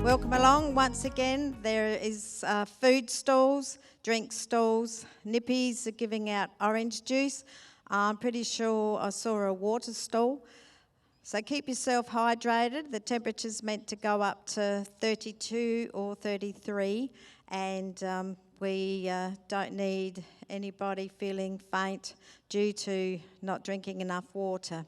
Welcome along once again. There is food stalls, drink stalls. Nippies are giving out orange juice. I'm pretty sure I saw a water stall. So keep yourself hydrated. The temperature's meant to go up to 32 or 33, and we don't need anybody feeling faint due to not drinking enough water.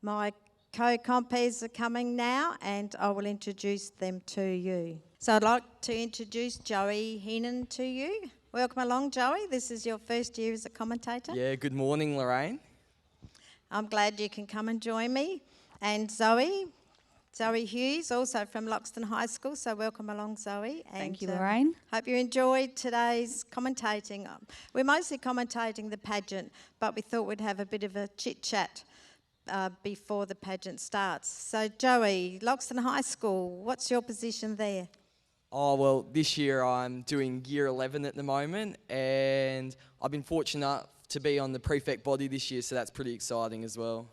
My co-compees are coming now, and I will introduce them to you. So I'd like to introduce Joey Heenan to you. Welcome along, Joey. This is your first year as a commentator. Yeah, good morning, Lorraine. I'm glad you can come and join me. And Zoe Hughes, also from Loxton High School, so welcome along, Zoe. And thank you, Lorraine. Hope you enjoyed today's commentating. We're mostly commentating the pageant, but we thought we'd have a bit of a chit-chat before the pageant starts. So Joey, Loxton High School, what's your position there? Oh, well, this year I'm doing year 11 at the moment, and I've been fortunate to be on the prefect body this year, so that's pretty exciting as well.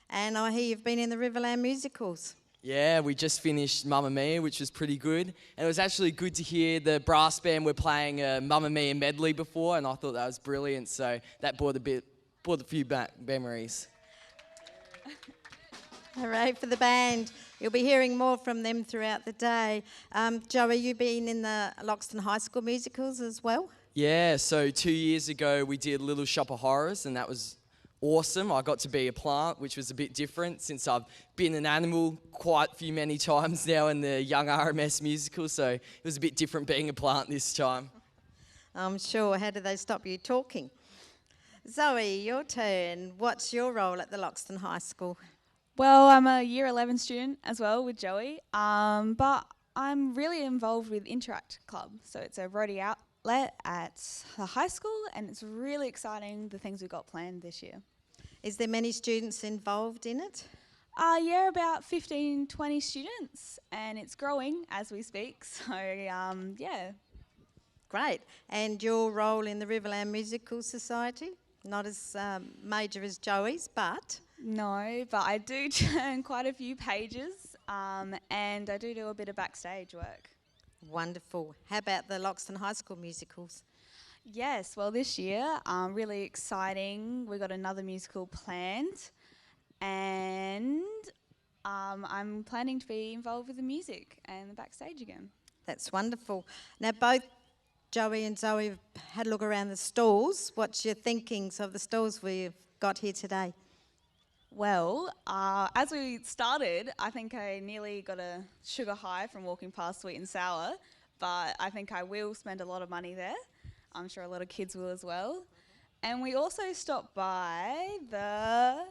And I hear you've been in the Riverland musicals. Yeah, we just finished Mamma Mia, which was pretty good, and it was actually good to hear the brass band were playing a Mamma Mia medley before, and I thought that was brilliant, so that brought a few back memories. Hooray for the band. You'll be hearing more from them throughout the day. Joey, you've been in the Loxton High School musicals as well? Yeah, so 2 years ago we did Little Shop of Horrors, and that was awesome. I got to be a plant, which was a bit different since I've been an animal many times now in the Young RMS musical, so it was a bit different being a plant this time. I'm sure. How did they stop you talking? Zoe, your turn. What's your role at the Loxton High School? Well, I'm a year 11 student as well with Joey, but I'm really involved with Interact Club. So it's a roadie outlet at the high school, and it's really exciting, the things we've got planned this year. Is there many students involved in it? Yeah, about 15, 20 students, and it's growing as we speak, so yeah. Great. And your role in the Riverland Musical Society? Not as major as Joey's, but... No, but I do turn quite a few pages, and I do a bit of backstage work. Wonderful. How about the Loxton High School musicals? Yes, well, this year, really exciting. We've got another musical planned, and I'm planning to be involved with the music and the backstage again. That's wonderful. Now, both Joey and Zoe have had a look around the stalls. What's your thinkings of the stalls we've got here today? Well, as we started, I think I nearly got a sugar high from walking past Sweet and Sour, but I think I will spend a lot of money there. I'm sure a lot of kids will as well. And we also stopped by the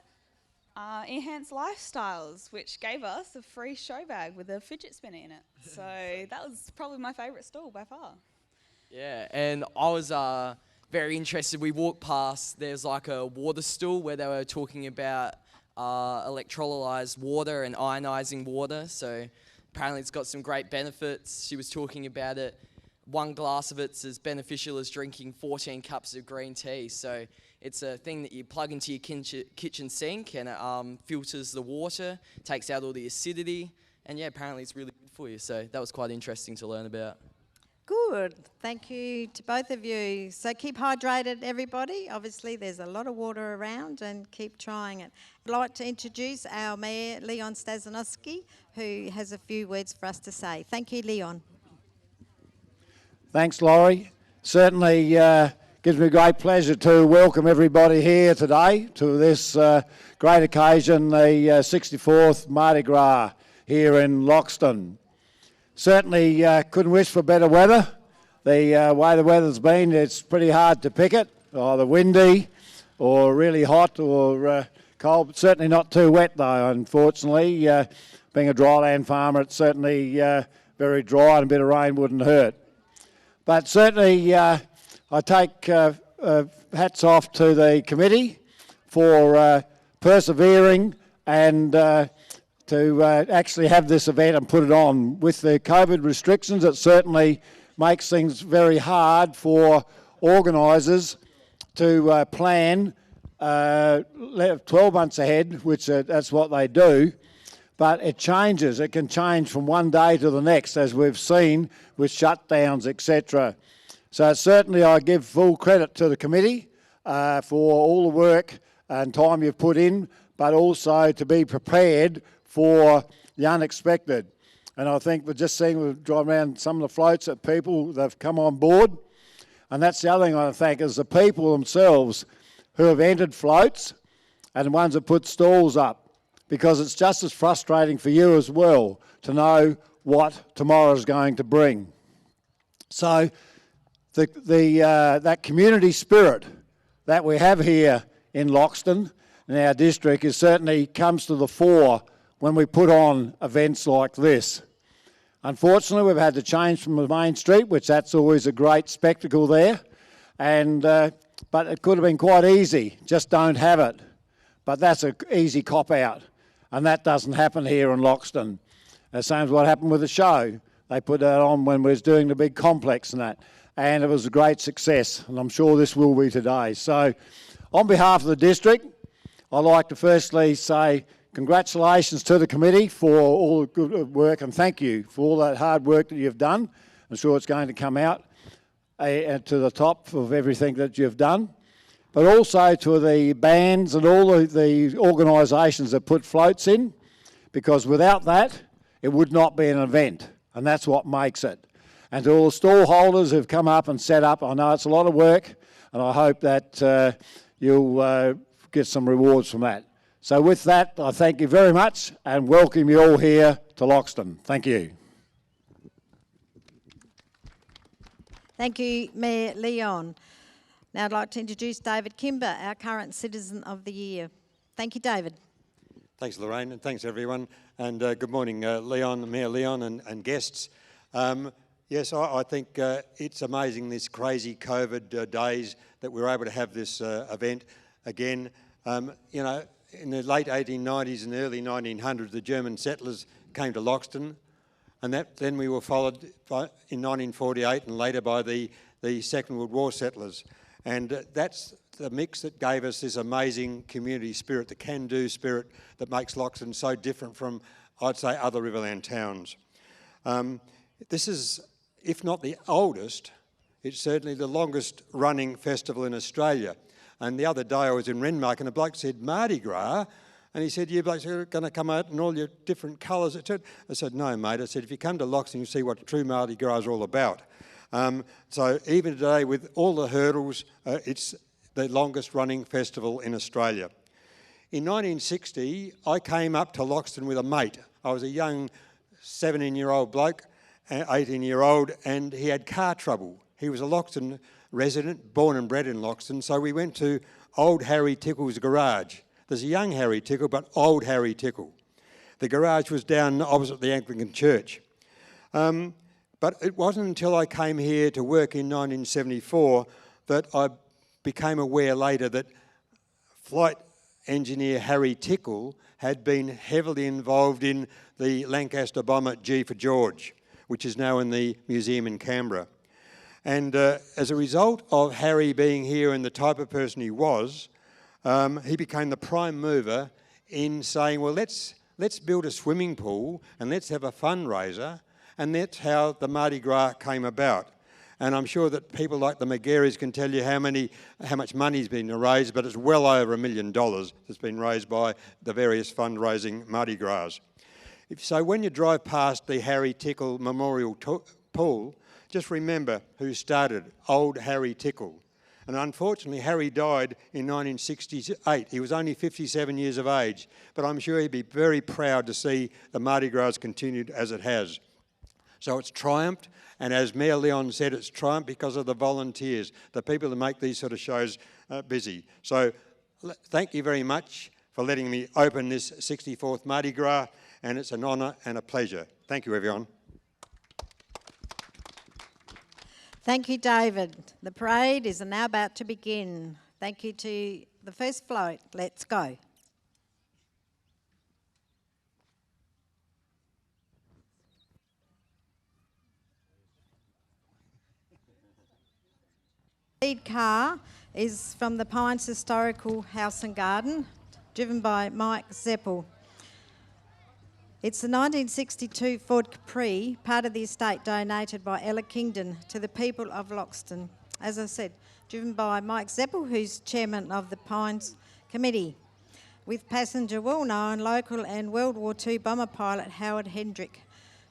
Enhanced Lifestyles, which gave us a free show bag with a fidget spinner in it. So that was probably my favourite stall by far. Yeah, and I was very interested. We walked past, there's like a water stool where they were talking about electrolyzed water and ionizing water. So apparently it's got some great benefits. She was talking about it. 1 glass of it's as beneficial as drinking 14 cups of green tea. So it's a thing that you plug into your kitchen sink, and it filters the water, takes out all the acidity, and yeah, apparently it's really good for you. So that was quite interesting to learn about. Good. Thank you to both of you. So keep hydrated, everybody. Obviously, there's a lot of water around, and keep trying it. I'd like to introduce our Mayor, Leon Stazanoski, who has a few words for us to say. Thank you, Leon. Thanks, Laurie. Certainly gives me great pleasure to welcome everybody here today to this great occasion, the 64th Mardi Gras here in Loxton. Certainly couldn't wish for better weather. The way the weather's been, it's pretty hard to pick it, either windy or really hot or cold, but certainly not too wet though, unfortunately. Being a dryland farmer, it's certainly very dry, and a bit of rain wouldn't hurt. But certainly I take hats off to the committee for persevering and to actually have this event and put it on. With the COVID restrictions, it certainly makes things very hard for organisers to plan 12 months ahead, which that's what they do. but it changes. It can change from one day to the next, as we've seen with shutdowns, etc. So certainly I give full credit to the committee for all the work and time you've put in, but also to be prepared for the unexpected. And I think we're just seeing, we've driven around some of the floats that people, they've come on board. And that's the other thing I think is the people themselves who have entered floats and the ones that put stalls up, because it's just as frustrating for you as well to know what tomorrow is going to bring. So that community spirit that we have here in Loxton, in our district, is certainly comes to the fore when we put on events like this. Unfortunately, we've had to change from the main street, which that's always a great spectacle there, and but it could have been quite easy. Just don't have it. But that's an easy cop-out, and that doesn't happen here in Loxton. The same as what happened with the show. They put that on when we was doing the big complex and that, and it was a great success, and I'm sure this will be today. So, on behalf of the district, I'd like to firstly say congratulations to the committee for all the good work, and thank you for all that hard work that you've done. I'm sure it's going to come out to the top of everything that you've done. But also to the bands and all the organisations that put floats in, because without that, it would not be an event, and that's what makes it. And to all the stall holders who've come up and set up, I know it's a lot of work, and I hope that you'll get some rewards from that. So with that, I thank you very much and welcome you all here to Loxton. Thank you. Thank you, Mayor Leon. Now I'd like to introduce David Kimber, our current Citizen of the Year. Thank you, David. Thanks, Lorraine, and thanks, everyone. And good morning, Leon, Mayor Leon and guests. Yes, I think it's amazing, this crazy COVID days, that we're able to have this event again. You know, in the late 1890s and early 1900s, the German settlers came to Loxton, and then we were followed in 1948 and later by the Second World War settlers. And that's the mix that gave us this amazing community spirit, the can-do spirit that makes Loxton so different from, I'd say, other Riverland towns. This is, if not the oldest, it's certainly the longest running festival in Australia. And the other day I was in Renmark and a bloke said, Mardi Gras, and he said, you blokes are going to come out in all your different colours. I said, no, mate. I said, if you come to Loxton, you'll see what true Mardi Gras is all about. So even today, with all the hurdles, it's the longest running festival in Australia. In 1960, I came up to Loxton with a mate. I was a young 17-year-old bloke, 18-year-old, and he had car trouble. He was a Loxton resident, born and bred in Loxton, so we went to old Harry Tickle's garage. There's a young Harry Tickle, but old Harry Tickle. The garage was down opposite the Anglican church. But it wasn't until I came here to work in 1974 that I became aware later that flight engineer Harry Tickle had been heavily involved in the Lancaster bomber G for George, which is now in the museum in Canberra. And as a result of Harry being here and the type of person he was, he became the prime mover in saying, well, let's build a swimming pool and let's have a fundraiser. And that's how the Mardi Gras came about. And I'm sure that people like the McGarrys can tell you how much money's been raised, but it's well over $1 million that's been raised by the various fundraising Mardi Gras. So when you drive past the Harry Tickle Memorial Pool, just remember who started, old Harry Tickle. And unfortunately, Harry died in 1968. He was only 57 years of age, but I'm sure he'd be very proud to see the Mardi Gras continued as it has. So it's triumphed, and as Mayor Leon said, it's triumphed because of the volunteers, the people that make these sort of shows busy. So thank you very much for letting me open this 64th Mardi Gras, and it's an honour and a pleasure. Thank you, everyone. Thank you, David. The parade is now about to begin. Thank you to the first float. Let's go. The lead car is from the Pines Historical House and Garden, driven by Mike Zeppel. It's the 1962 Ford Capri, part of the estate donated by Ella Kingdon to the people of Loxton. As I said, driven by Mike Zeppel, who's chairman of the Pines Committee, with passenger well-known local and World War II bomber pilot Howard Hendrick,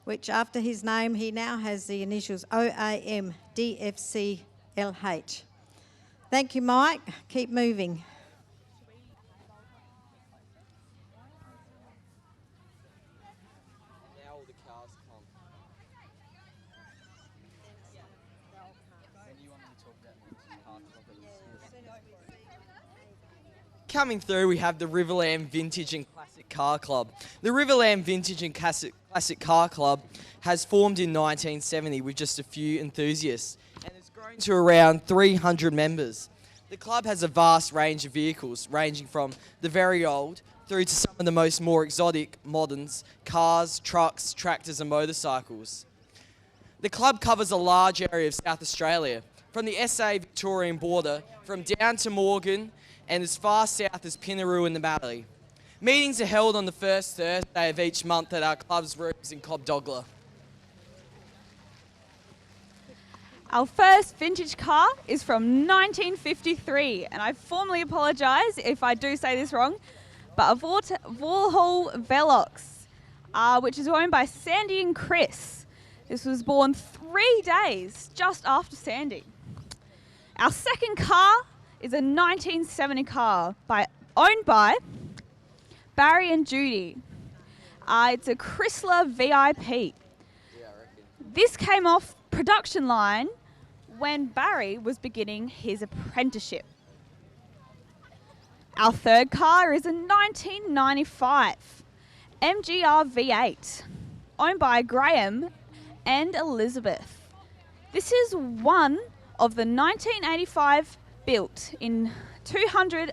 which after his name he now has the initials OAM DFCLH. Thank you, Mike. Keep moving. Coming through, we have the Riverland Vintage and Classic Car Club. The Riverland Vintage and Classic Car Club has formed in 1970 with just a few enthusiasts and has grown to around 300 members. The club has a vast range of vehicles, ranging from the very old through to some of the more exotic moderns, cars, trucks, tractors and motorcycles. The club covers a large area of South Australia, from the SA Victorian border, from down to Morgan, and as far south as Pinaroo in the Mallee. Meetings are held on the first Thursday of each month at our club's rooms in Cobdogla. Our first vintage car is from 1953, and I formally apologise if I do say this wrong, but a Volvo Velox, which is owned by Sandy and Chris. This was born 3 days just after Sandy. Our second car is a 1970 car owned by Barry and Judy. It's a Chrysler VIP. This came off production line when Barry was beginning his apprenticeship. Our third car is a 1995 MGR V8 owned by Graham and Elizabeth. This is one of the 1985 built in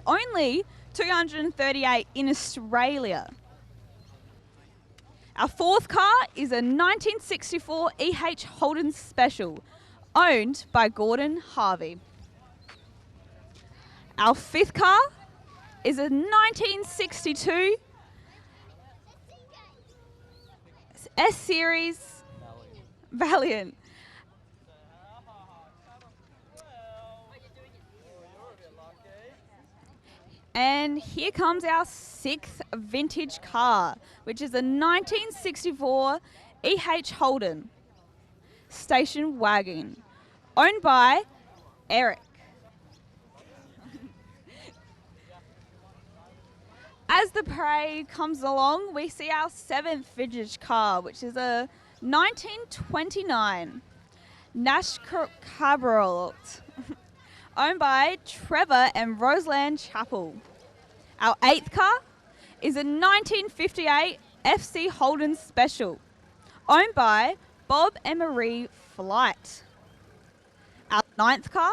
only 238 in Australia. Our fourth car is a 1964 EH Holden Special, owned by Gordon Harvey. Our fifth car is a 1962 S-Series Valiant. And here comes our sixth vintage car, which is a 1964 EH Holden station wagon, owned by Eric. As the parade comes along, we see our seventh vintage car, which is a 1929 Nash Cabriolet, owned by Trevor and Roseanne Chappell. Our eighth car is a 1958 FC Holden Special, owned by Bob and Marie Flight. Our ninth car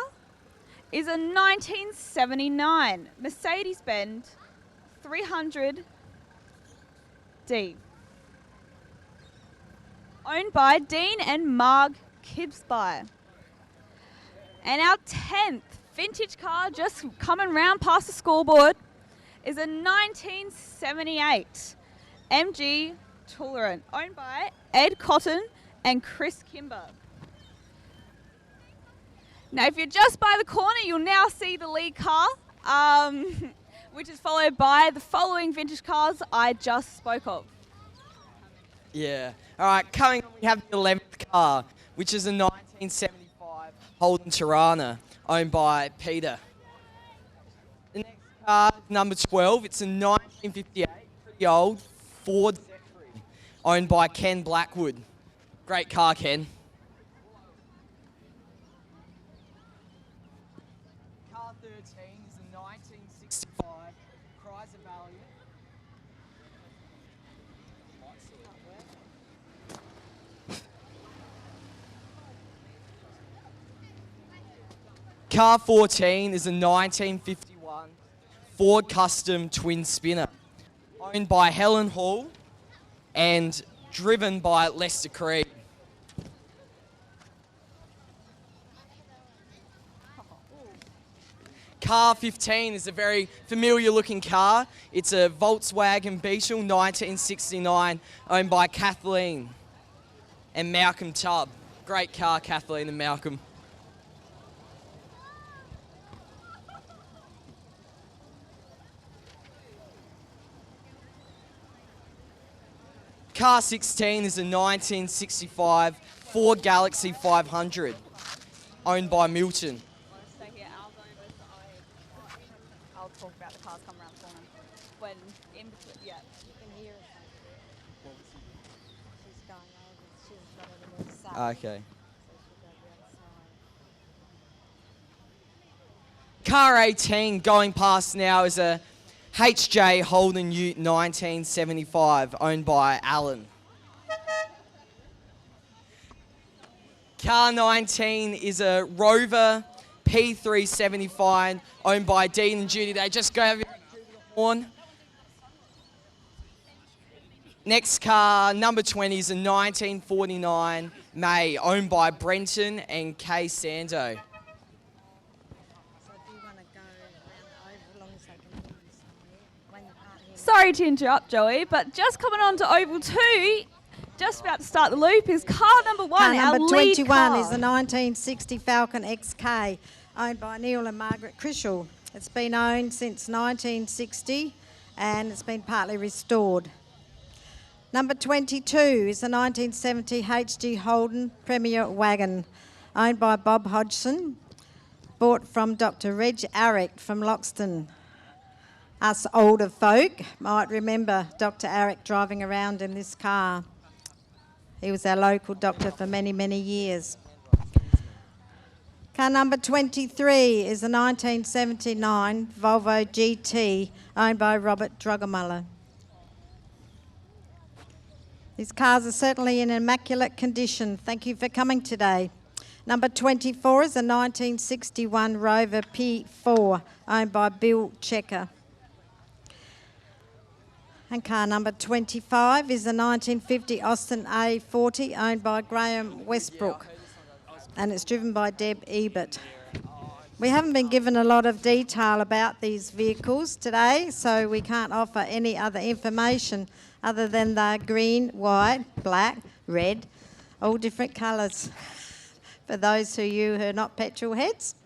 is a 1979 Mercedes-Benz 300D, owned by Dean and Marg Kibsby. And our 10th vintage car, just coming round past the scoreboard, is a 1978 MG Tolerant, owned by Ed Cotton and Chris Kimber. Now, if you're just by the corner, you'll now see the lead car, which is followed by the following vintage cars I just spoke of. Yeah. All right, coming on, we have the 11th car, which is a 1975 Holden Tirana, owned by Peter. The next car, number 12, it's a 1958, pretty old, Ford Zephyr, owned by Ken Blackwood. Great car, Ken. Car 13 is a 1965 Chrysler Vip. Car 14 is a 1951 Ford Custom Twin Spinner, owned by Helen Hall and driven by Lester Creed. Car car 15 is a very familiar looking car. It's a Volkswagen Beetle 1969 owned by Kathleen and Malcolm Tubb. Great car, Kathleen and Malcolm. Car 16 is a 1965 Ford Galaxy 500 owned by Milton. I'll talk about the cars coming around the corner. When in between, yeah. Okay. Car 18 going past now is a HJ Holden Ute 1975 owned by Alan. Car 19 is a Rover P375 owned by Dean and Judy. They just go over the horn. Next car, number 20, is a 1949 May owned by Brenton and Kay Sando. Sorry to interrupt, Joey, but just coming on to Oval 2, just about to start the loop, is car number 1, Car our number lead 21 car. is the 1960 Falcon XK, owned by Neil and Margaret Critchell. It's been owned since 1960 and it's been partly restored. Number 22 is the 1970 HG Holden Premier Wagon, owned by Bob Hodgson, bought from Dr. Reg Arick from Loxton. Us older folk might remember Dr. Arick driving around in this car. He was our local doctor for many, many years. Car number 23 is a 1979 Volvo GT owned by Robert Drugamuller. These cars are certainly in immaculate condition. Thank you for coming today. Number 24 is a 1961 Rover P4 owned by Bill Checker. And car number 25 is a 1950 Austin A40 owned by Graham Westbrook, and it's driven by Deb Ebert. We haven't been given a lot of detail about these vehicles today, so we can't offer any other information other than they're green, white, black, red, all different colours for those of you who are not petrol heads.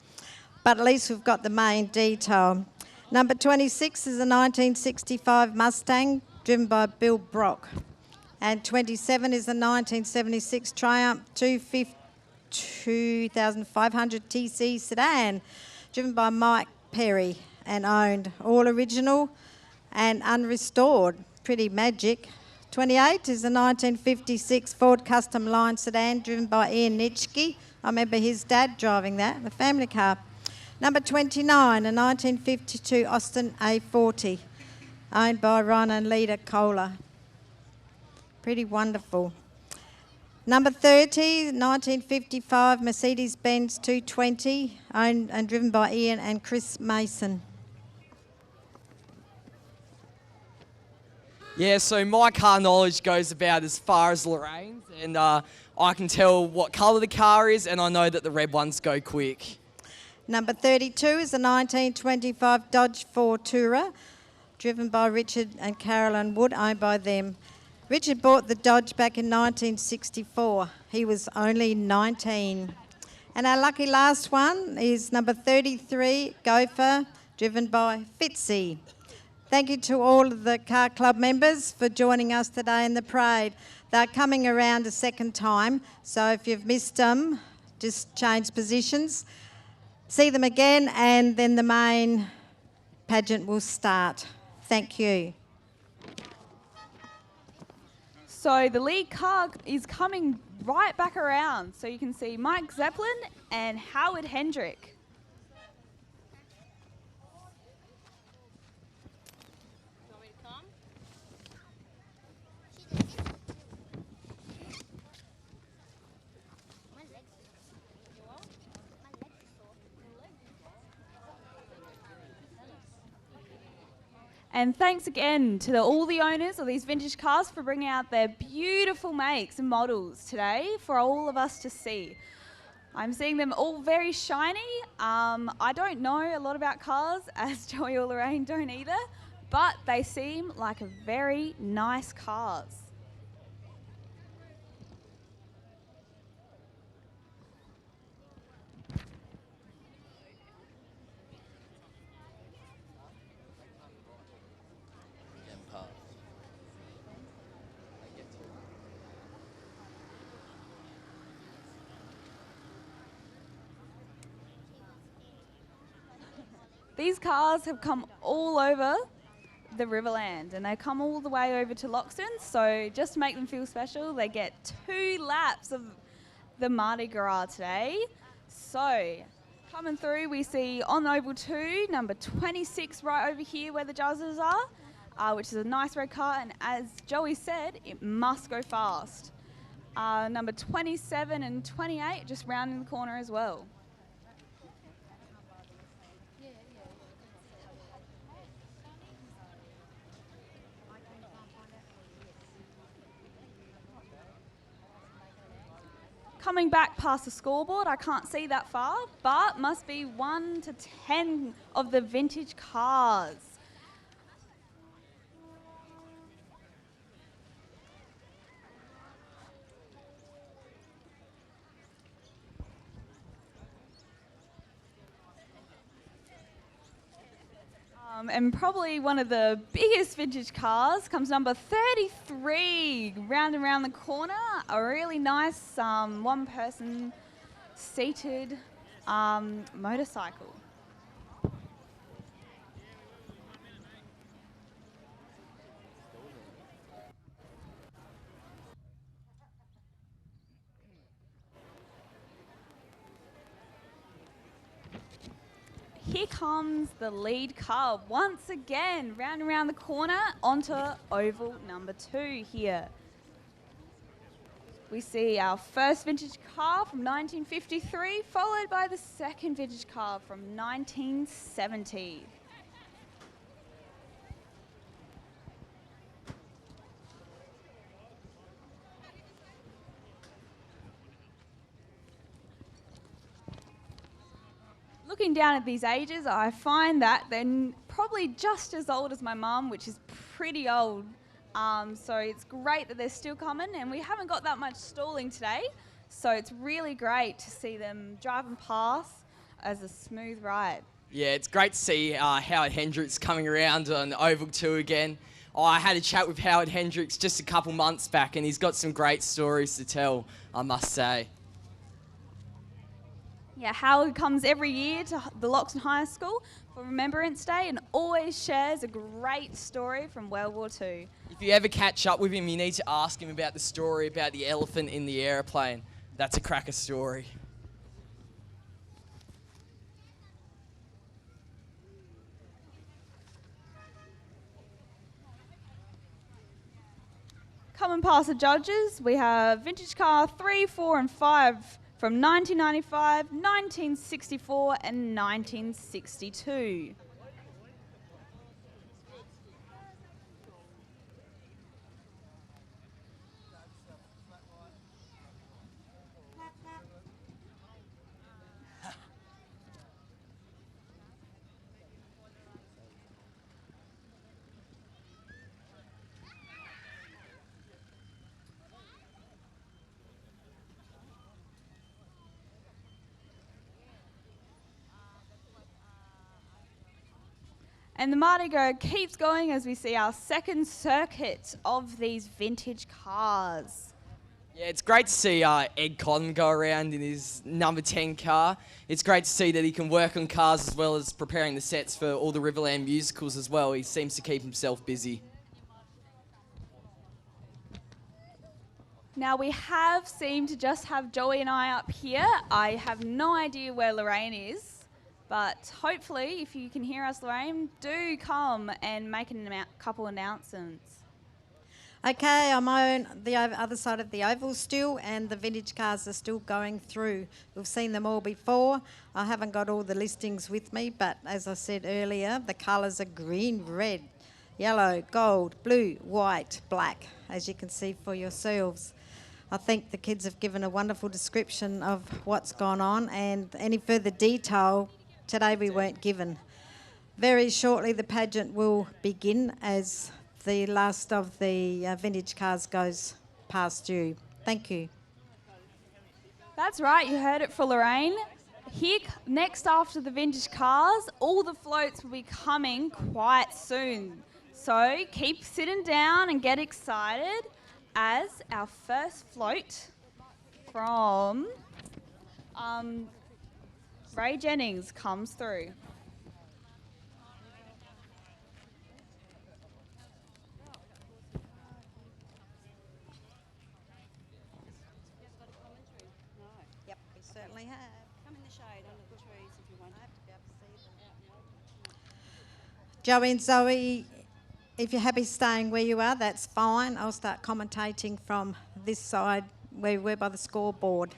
But at least we've got the main detail. Number 26 is a 1965 Mustang driven by Bill Brock. And 27 is a 1976 Triumph 2500 TC sedan driven by Mike Perry and owned, all original and unrestored. Pretty magic. 28 is a 1956 Ford Custom Line sedan driven by Ian Nitschke. I remember his dad driving that, the family car. Number 29, a 1952 Austin A40, owned by Ron and Lita Kohler. Pretty wonderful. Number 30, 1955 Mercedes-Benz 220, owned and driven by Ian and Chris Mason. Yeah, so my car knowledge goes about as far as Lorraine's, and I can tell what colour the car is, and I know that the red ones go quick. Number 32 is a 1925 Dodge Fortura, driven by Richard and Carolyn Wood, owned by them. Richard bought the Dodge back in 1964. He was only 19. And our lucky last one is number 33 Gopher, driven by Fitzy. Thank you to all of the car club members for joining us today in the parade. They're coming around a second time, so if you've missed them, just change positions. See them again, and then the main pageant will start. Thank you. So the lead car is coming right back around. So you can see Mike Zeppelin and Howard Hendrick. And thanks again to all the owners of these vintage cars for bringing out their beautiful makes and models today for all of us to see. I'm seeing them all very shiny. I don't know a lot about cars, as Joey or Lorraine don't either, but they seem like a very nice cars. These cars have come all over the Riverland, and they come all the way over to Loxton. So just to make them feel special, they get 2 laps of the Mardi Gras today. So coming through, we see on Oval 2, number 26 right over here where the Jazzers are, which is a nice red car. And as Joey said, it must go fast. Number 27 and 28 just rounding the corner as well. Coming back past the scoreboard, I can't see that far, but must be 1 to 10 of the vintage cars. And probably one of the biggest vintage cars comes number 33, round and round the corner. A really nice one-person seated motorcycle. Here comes the lead car once again, round and round the corner onto oval number 2 here. We see our first vintage car from 1953, followed by the second vintage car from 1970. Looking down at these ages, I find that they're probably just as old as my mum, which is pretty old. So it's great that they're still coming, and we haven't got that much stalling today. So it's really great to see them driving past as a smooth ride. Yeah, it's great to see Howard Hendricks coming around on Oval 2 again. I had a chat with Howard Hendricks just a couple months back, and he's got some great stories to tell, I must say. Yeah, Howard comes every year to the Loxton High School for Remembrance Day and always shares a great story from World War II. If you ever catch up with him, you need to ask him about the story about the elephant in the aeroplane. That's a cracker story. Coming past the judges, we have vintage car 3, 4 and 5 from 1995, 1964 and 1962. And the Mardi Gras keeps going as we see our second circuit of these vintage cars. Yeah, it's great to see Ed Cotton go around in his number 10 car. It's great to see that he can work on cars as well as preparing the sets for all the Riverland musicals as well. He seems to keep himself busy. Now we have seemed to just have Joey and I up here. I have no idea where Lorraine is. But hopefully, if you can hear us, Lorraine, do come and make a couple announcements. Okay, I'm on the other side of the oval still, and the vintage cars are still going through. We've seen them all before. I haven't got all the listings with me, but as I said earlier, the colours are green, red, yellow, gold, blue, white, black, as you can see for yourselves. I think the kids have given a wonderful description of what's gone on, and any further detail today we weren't given. Very shortly the pageant will begin as the last of the vintage cars goes past due. Thank you. That's right, you heard it for Lorraine. Here, next after the vintage cars, all the floats will be coming quite soon. So keep sitting down and get excited as our first float from Ray Jennings comes through. Yep, we certainly have. Come in the shade under the trees if you want. I have to be able to see them. Joey and Zoe, if you're happy staying where you are, that's fine. I'll start commentating from this side where we were by the scoreboard.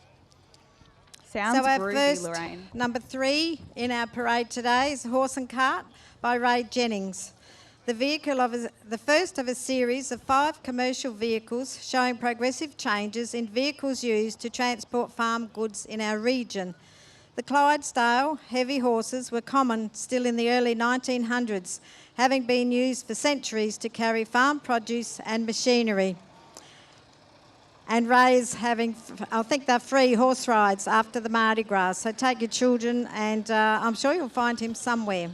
Sounds so our groovy, first, Lorraine. number 3 in our parade today is Horse and Cart by Ray Jennings. The vehicle of the first of a series of 5 commercial vehicles showing progressive changes in vehicles used to transport farm goods in our region. The Clydesdale heavy horses were common still in the early 1900s, having been used for centuries to carry farm produce and machinery. And Ray's having, I think they're free horse rides after the Mardi Gras, so take your children and I'm sure you'll find him somewhere.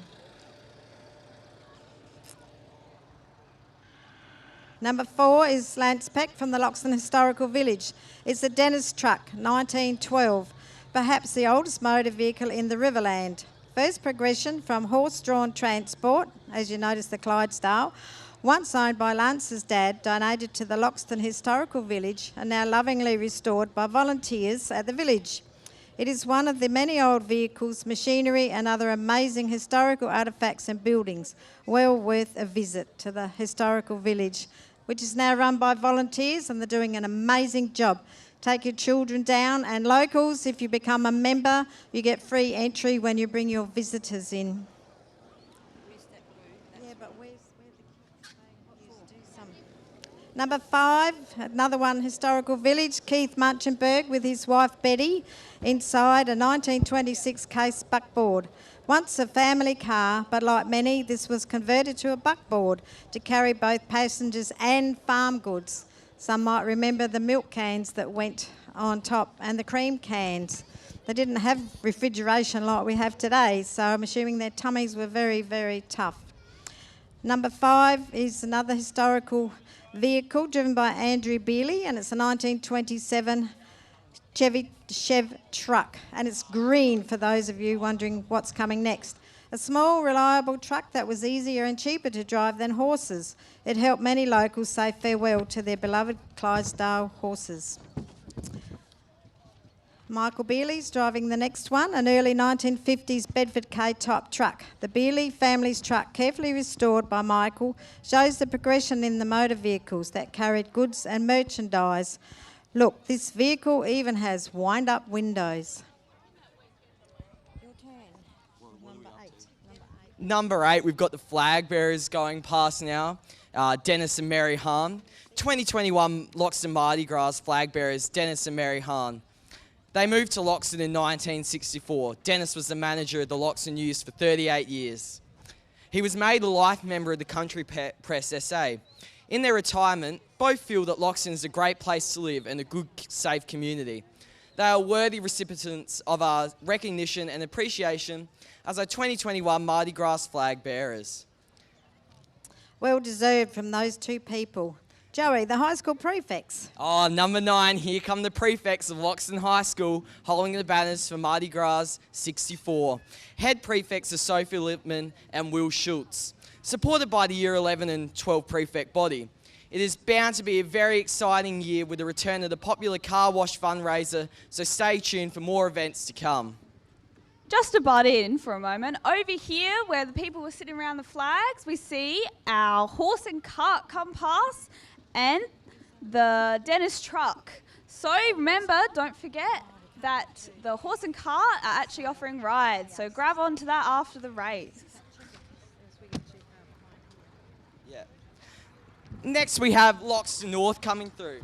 Number 4 is Lance Peck from the Loxon Historical Village. It's a dentist truck, 1912, perhaps the oldest motor vehicle in the Riverland. First progression from horse-drawn transport, as you notice the Clydesdale, once owned by Lance's dad, donated to the Loxton Historical Village and now lovingly restored by volunteers at the village. It is one of the many old vehicles, machinery and other amazing historical artefacts and buildings, well worth a visit to the historical village, which is now run by volunteers and they're doing an amazing job. Take your children down, and locals, if you become a member, you get free entry when you bring your visitors in. Yeah, but where's the kids? They used to do some. Number 5, another one, Historical Village, Keith Munchenberg with his wife Betty, inside a 1926 case buckboard. Once a family car, but like many, this was converted to a buckboard to carry both passengers and farm goods. Some might remember the milk cans that went on top and the cream cans. They didn't have refrigeration like we have today, so I'm assuming their tummies were very, very tough. Number 5 is another historical vehicle driven by Andrew Bealey, and it's a 1927 Chevy Chev truck, and it's green for those of you wondering what's coming next. A small, reliable truck that was easier and cheaper to drive than horses. It helped many locals say farewell to their beloved Clydesdale horses. Michael Bealey's driving the next one, an early 1950s Bedford K-type truck. The Bealey family's truck, carefully restored by Michael, shows the progression in the motor vehicles that carried goods and merchandise. Look, this vehicle even has wind-up windows. Your turn. Number 8. Number 8, we've got the flag bearers going past now. Dennis and Mary Hahn. 2021 Loxton Mardi Gras flag bearers, Dennis and Mary Hahn. They moved to Loxton in 1964. Dennis was the manager of the Loxton Youth for 38 years. He was made a life member of the Country Press SA. In their retirement, both feel that Loxton is a great place to live and a good, safe community. They are worthy recipients of our recognition and appreciation as our 2021 Mardi Gras flag bearers. Well deserved from those two people. Joey, the high school prefects. Oh, number 9, here come the prefects of Loxton High School holding the banners for Mardi Gras 64. Head prefects are Sophie Lippman and Will Schultz, supported by the Year 11 and 12 prefect body. It is bound to be a very exciting year with the return of the popular car wash fundraiser, so stay tuned for more events to come. Just to butt in for a moment, over here where the people were sitting around the flags, we see our horse and cart come past and the dentist truck. So remember, don't forget that the horse and cart are actually offering rides, so grab onto that after the race. Yeah. Next we have Loxton North coming through.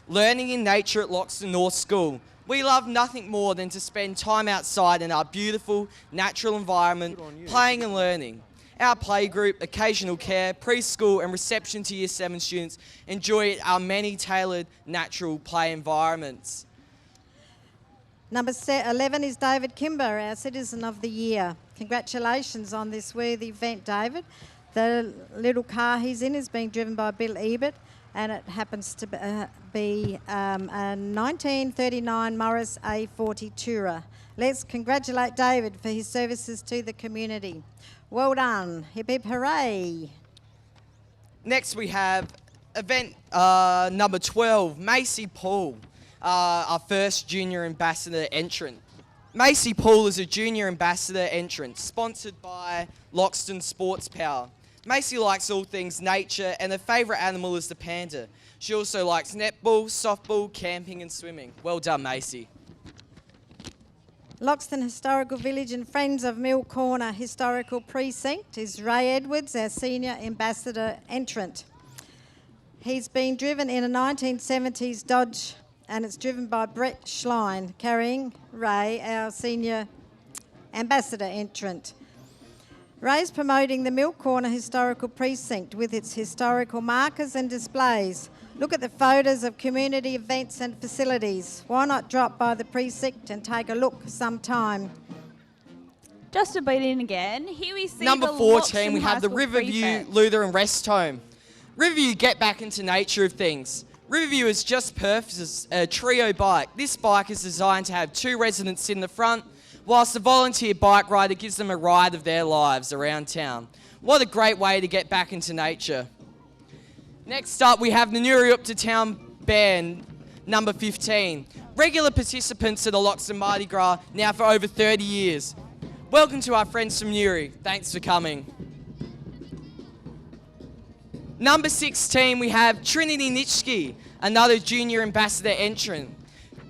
learning in nature at Loxton North School. We love nothing more than to spend time outside in our beautiful natural environment, playing and learning. Our playgroup, occasional care, preschool and reception to Year 7 students enjoy our many tailored natural play environments. Number 11 is David Kimber, our Citizen of the Year. Congratulations on this worthy event, David. The little car he's in is being driven by Bill Ebert, and it happens to be a 1939 Morris A40 Tourer. Let's congratulate David for his services to the community. Well done. Hip hip hooray. Next we have event number 12, Macy Paul, our first junior ambassador entrant. Macy Paul is a junior ambassador entrant sponsored by Loxton Sports Power. Macy likes all things nature and her favourite animal is the panda. She also likes netball, softball, camping and swimming. Well done, Macy. Loxton Historical Village and Friends of Mill Corner Historical Precinct is Ray Edwards, our senior ambassador entrant. He's been driven in a 1970s Dodge and it's driven by Brett Schlein, carrying Ray, our senior ambassador entrant. Ray's promoting the Mill Corner Historical Precinct with its historical markers and displays. Look at the photos of community events and facilities. Why not drop by the precinct and take a look sometime? Just to beat in again, here we see Number the 14, Loxton we have High the School Riverview Prefect. Lutheran Rest Home. Riverview get back into nature of things. Riverview is just purposes a trio bike. This bike is designed to have 2 residents in the front, whilst the volunteer bike rider gives them a ride of their lives around town. What a great way to get back into nature. Next up, we have the Newry Up to Town Band, number 15. Regular participants at the Loxon Mardi Gras now for over 30 years. Welcome to our friends from Newry. Thanks for coming. Number 16, we have Trinity Nitschke, another junior ambassador entrant.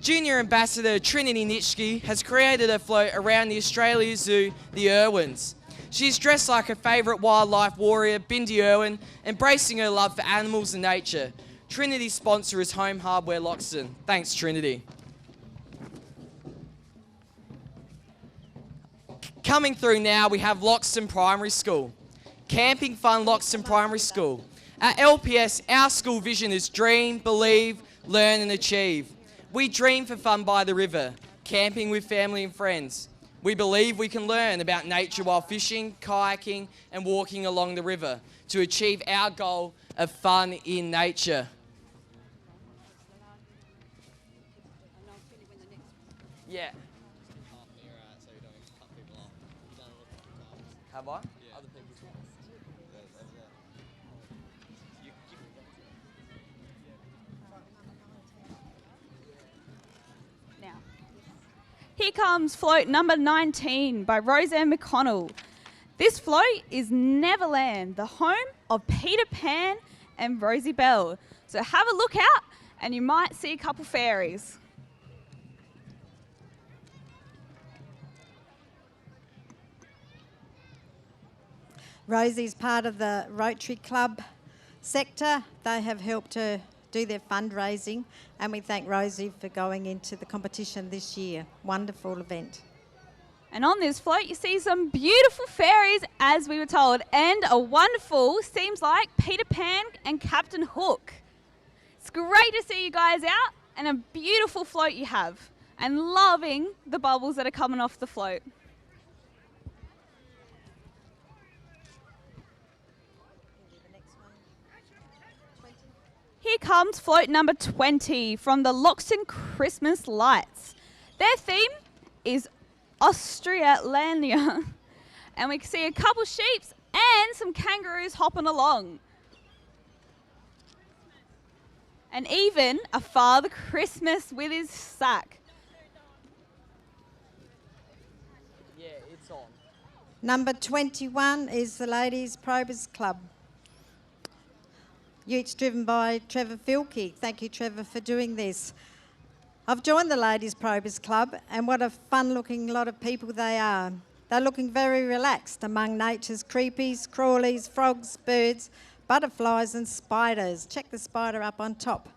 Junior ambassador Trinity Nitschke has created a float around the Australia Zoo, the Irwins. She's dressed like her favourite wildlife warrior, Bindi Irwin, embracing her love for animals and nature. Trinity's sponsor is Home Hardware Loxton. Thanks, Trinity. Coming through now, we have Loxton Primary School. Camping Fun Loxton Primary School. At LPS, our school vision is dream, believe, learn and achieve. We dream for fun by the river, camping with family and friends. We believe we can learn about nature while fishing, kayaking and walking along the river to achieve our goal of fun in nature. Yeah. Have I? Other people. Now, here comes float number 19 by Roseanne Mcconnell. This float is Neverland, the home of Peter Pan and Rosie Bell. So have a look out and you might see a couple fairies. Rosie's part of the Rotary Club sector. They have helped to do their fundraising and we thank Rosie for going into the competition this year. Wonderful event. And on this float you see some beautiful fairies as we were told and a wonderful, seems like, Peter Pan and Captain Hook. It's great to see you guys out and a beautiful float you have and loving the bubbles that are coming off the float. Here comes float number 20 from the Loxon Christmas Lights. Their theme is Australandia. And we can see a couple sheeps and some kangaroos hopping along. And even a Father Christmas with his sack. Yeah, it's on. Number 21 is the Ladies Probers Club. Utes driven by Trevor Filkey. Thank you, Trevor, for doing this. I've joined the Ladies Probers Club and what a fun-looking lot of people they are. They're looking very relaxed among nature's creepies, crawlies, frogs, birds, butterflies and spiders. Check the spider up on top.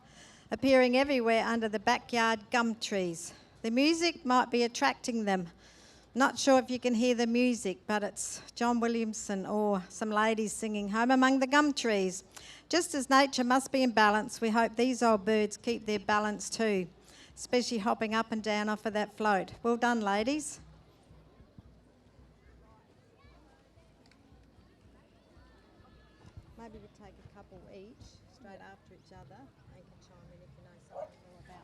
appearing everywhere under the backyard gum trees. The music might be attracting them. Not sure if you can hear the music, but it's John Williamson or some ladies singing Home Among the Gum Trees. Just as nature must be in balance, we hope these old birds keep their balance too, especially hopping up and down off of that float. Well done, ladies. Maybe we take a couple each, straight after each other, and can chime in if you know something more about.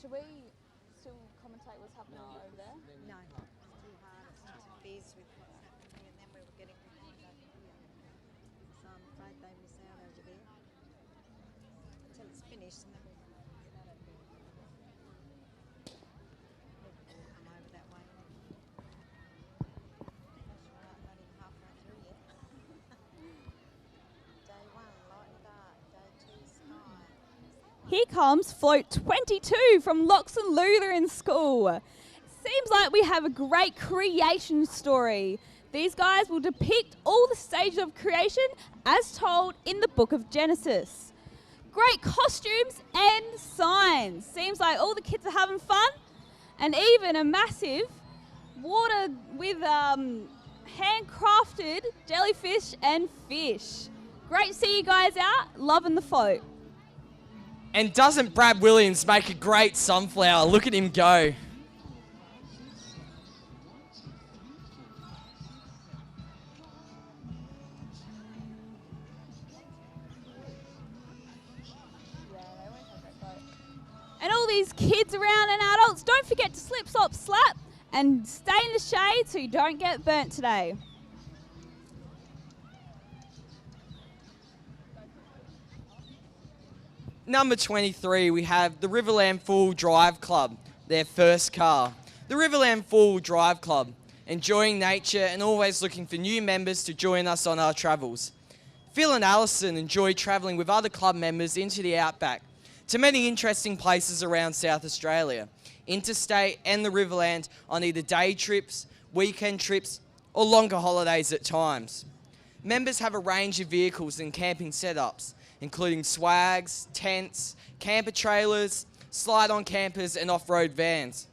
Should we still commentate what's happening over there? No, it's too hard. It interferes with what's happening, and then we were getting behind over here. So I'm afraid they miss out over there until it's finished, and then we'll get out of here. Maybe we'll come over that way. That's right, not even halfway through yet. Day 1, light and dark. Day 2, sky. Here comes float 22 from Loxon Lutheran School. Seems like we have a great creation story. These guys will depict all the stages of creation as told in the book of Genesis. Great costumes and signs. Seems like all the kids are having fun, and even a massive water with handcrafted jellyfish and fish. Great to see you guys out, loving the float. And doesn't Brad Williams make a great sunflower? Look at him go. And all these kids around and adults, don't forget to slip, slop, slap and stay in the shade so you don't get burnt today. Number 23, we have the Riverland Full Drive Club, their first car. The Riverland Full Drive Club, enjoying nature and always looking for new members to join us on our travels. Phil and Alison enjoy travelling with other club members into the outback to many interesting places around South Australia, interstate and the Riverland on either day trips, weekend trips or longer holidays at times. Members have a range of vehicles and camping setups, including swags, tents, camper trailers, slide-on campers and off-road vans.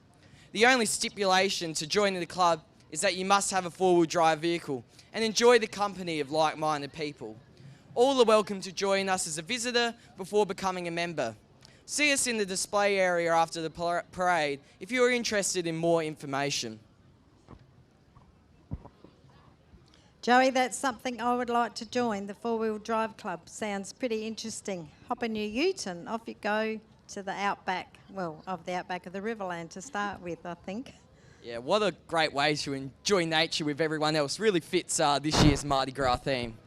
The only stipulation to joining the club is that you must have a four-wheel drive vehicle and enjoy the company of like-minded people. All are welcome to join us as a visitor before becoming a member. See us in the display area after the parade if you are interested in more information. Joey, that's something I would like to join. The four-wheel drive club sounds pretty interesting. Hop in your ute and off you go to the outback, well, of the outback of the Riverland to start with, I think. Yeah, what a great way to enjoy nature with everyone else. Really fits this year's Mardi Gras theme.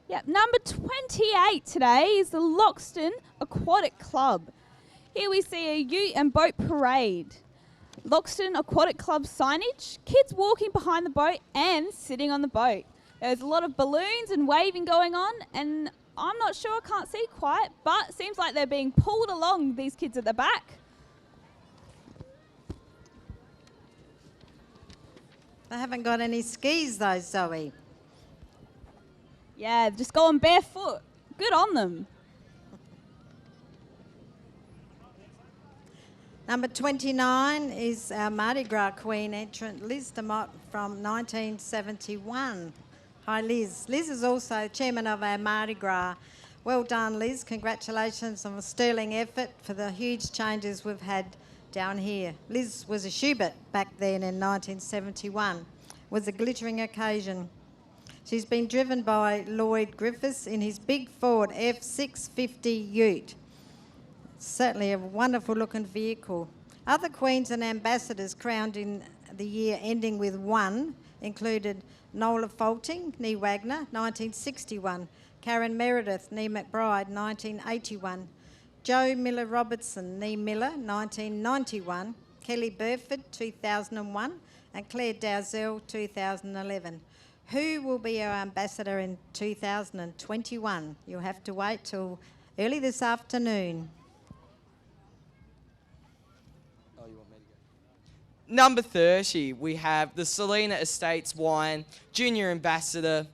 Yep, number 28 today is the Loxton Aquatic Club. Here we see a ute and boat parade. Loxton Aquatic Club signage, kids walking behind the boat and sitting on the boat. There's a lot of balloons and waving going on, and I'm not sure, I can't see quite, but it seems like they're being pulled along, these kids at the back. They haven't got any skis though, Zoe. Yeah, just going barefoot. Good on them. Number 29 is our Mardi Gras Queen entrant, Liz DeMott from 1971. Hi, Liz. Liz is also chairman of our Mardi Gras. Well done, Liz. Congratulations on a sterling effort for the huge changes we've had down here. Liz was a Schubert back then in 1971. It was a glittering occasion. She's been driven by Lloyd Griffiths in his big Ford F650 ute. Certainly a wonderful looking vehicle. Other queens and ambassadors crowned in the year ending with 1 included Nola Faulting, née Wagner, 1961, Karen Meredith, née McBride, 1981, Jo Miller Robertson, née Miller, 1991, Kelly Burford, 2001, and Claire Dowsell, 2011. Who will be our ambassador in 2021? You'll have to wait till early this afternoon. Number 30, we have the Selena Estates Wine Junior Ambassador,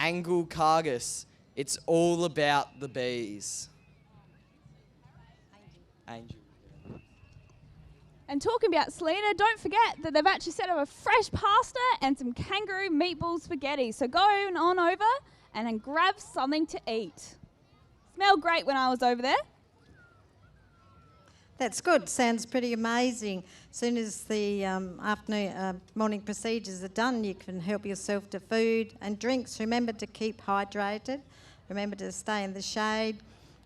Angle Cargus. It's all about the bees. Angel. And talking about Selena, don't forget that they've actually set up a fresh pasta and some kangaroo meatball spaghetti. So go on over and then grab something to eat. Smelled great when I was over there. That's good. Sounds pretty amazing. As soon as the morning procedures are done, you can help yourself to food and drinks. Remember to keep hydrated. Remember to stay in the shade.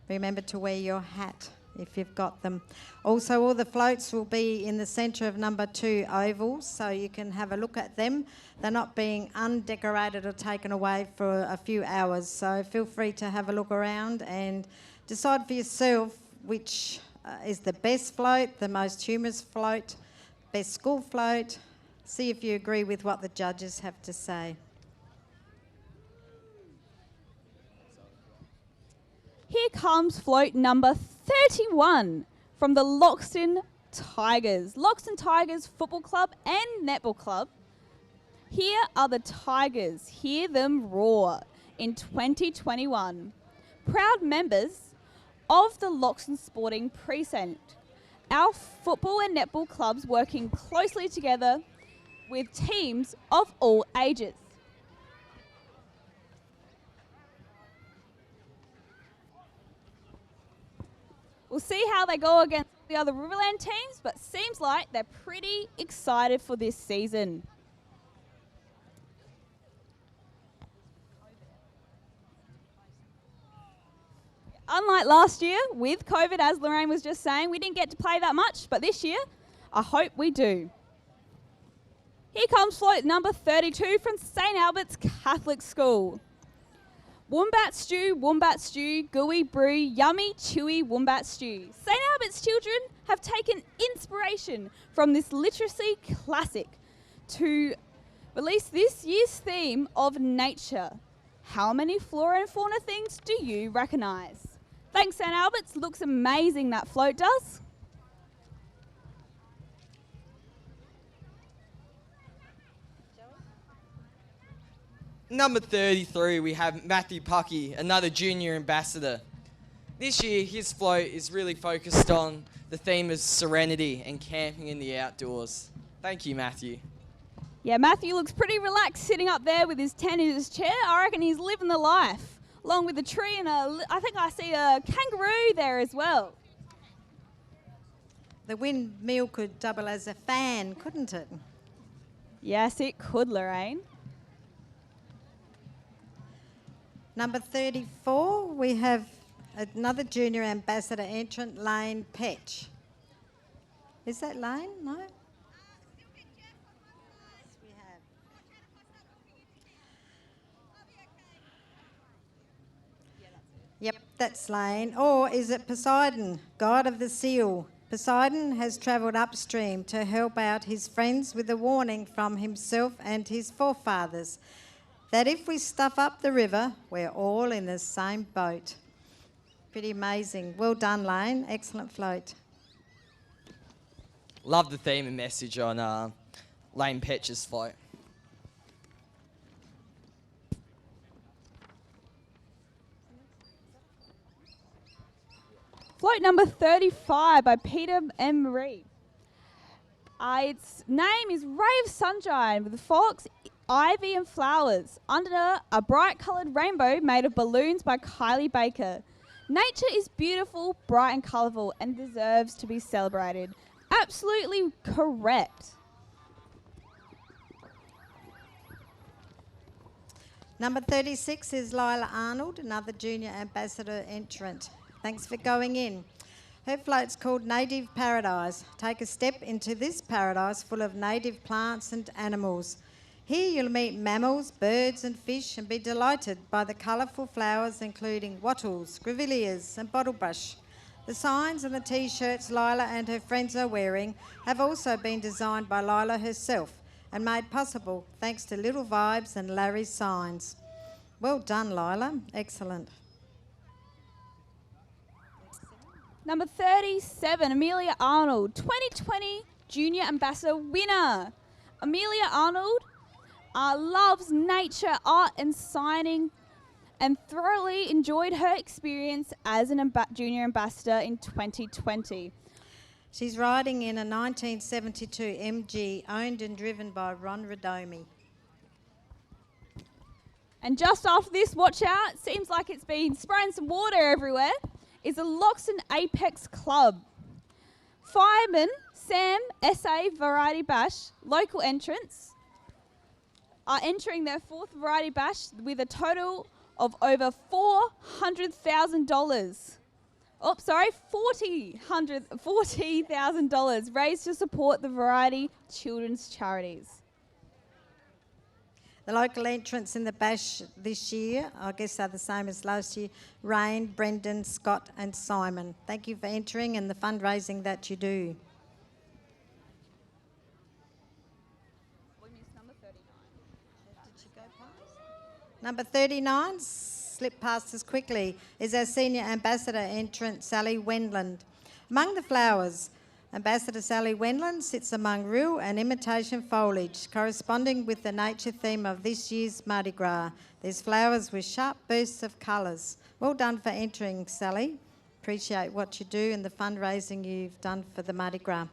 Remember to wear your hat if you've got them. Also, all the floats will be in the centre of number 2 ovals, so you can have a look at them. They're not being undecorated or taken away for a few hours, so feel free to have a look around and decide for yourself which is the best float, the most humorous float, best school float. See if you agree with what the judges have to say. Here comes float number 31 from the Loxton Tigers. Loxton Tigers Football Club and Netball Club. Here are the Tigers. Hear them roar in 2021. Proud members of the Loxton Sporting Precinct. Our football and netball clubs working closely together with teams of all ages. We'll see how they go against the other Riverland teams, but seems like they're pretty excited for this season. Unlike last year, with COVID, as Lorraine was just saying, we didn't get to play that much, but this year, I hope we do. Here comes float number 32 from St. Albert's Catholic School. Wombat stew, gooey brew, yummy, chewy wombat stew. St. Albert's children have taken inspiration from this literacy classic to release this year's theme of nature. How many flora and fauna things do you recognise? Thanks, St. Albert's. Looks amazing, that float does. Number 33, we have Matthew Puckey, another junior ambassador. This year, his float is really focused on the theme of serenity and camping in the outdoors. Thank you, Matthew. Yeah, Matthew looks pretty relaxed sitting up there with his tent in his chair. I reckon he's living the life, along with a tree and I think I see a kangaroo there as well. The windmill could double as a fan, couldn't it? Yes, it could, Lorraine. Number 34, we have another junior ambassador entrant, Lane Petch. Is that Lane? No? Yep, that's Lane. Or is it Poseidon, god of the seal? Poseidon has travelled upstream to help out his friends with a warning from himself and his forefathers that if we stuff up the river, we're all in the same boat. Pretty amazing. Well done, Lane. Excellent float. Love the theme and message on Lane Petch's float. Float number 35 by Peter M. Marie. Its name is Ray of Sunshine with the fox, ivy and flowers under a bright coloured rainbow made of balloons by Kylie Baker. Nature is beautiful, bright and colourful and deserves to be celebrated. Absolutely correct. Number 36 is Lyla Arnold, another junior ambassador entrant. Thanks for going in. Her float's called Native Paradise. Take a step into this paradise full of native plants and animals. Here you'll meet mammals, birds and fish and be delighted by the colourful flowers including wattles, grevilleas and bottlebrush. The signs and the T-shirts Lyla and her friends are wearing have also been designed by Lyla herself and made possible thanks to Little Vibes and Larry's signs. Well done, Lyla. Excellent. Number 37, Amelia Arnold, 2020 Junior Ambassador winner. Amelia Arnold loves nature, art and signing, and thoroughly enjoyed her experience as an junior ambassador in 2020. She's riding in a 1972 MG owned and driven by Ron Radomi. And just after this, watch out, seems like it's been spraying some water everywhere, is the Loxton Apex Club. Fireman Sam SA Variety Bash, local entrants, are entering their fourth Variety Bash with a total of over $40,000 raised to support the Variety Children's Charities. The local entrants in the bash this year, I guess are the same as last year, Rain, Brendan, Scott and Simon. Thank you for entering and the fundraising that you do. We missed number 39. Did she go past? Number 39, slip past us quickly, is our senior ambassador entrant, Sally Wendland. Among the flowers, Ambassador Sally Wendland sits among real and imitation foliage, corresponding with the nature theme of this year's Mardi Gras. There's flowers with sharp bursts of colours. Well done for entering, Sally. Appreciate what you do and the fundraising you've done for the Mardi Gras.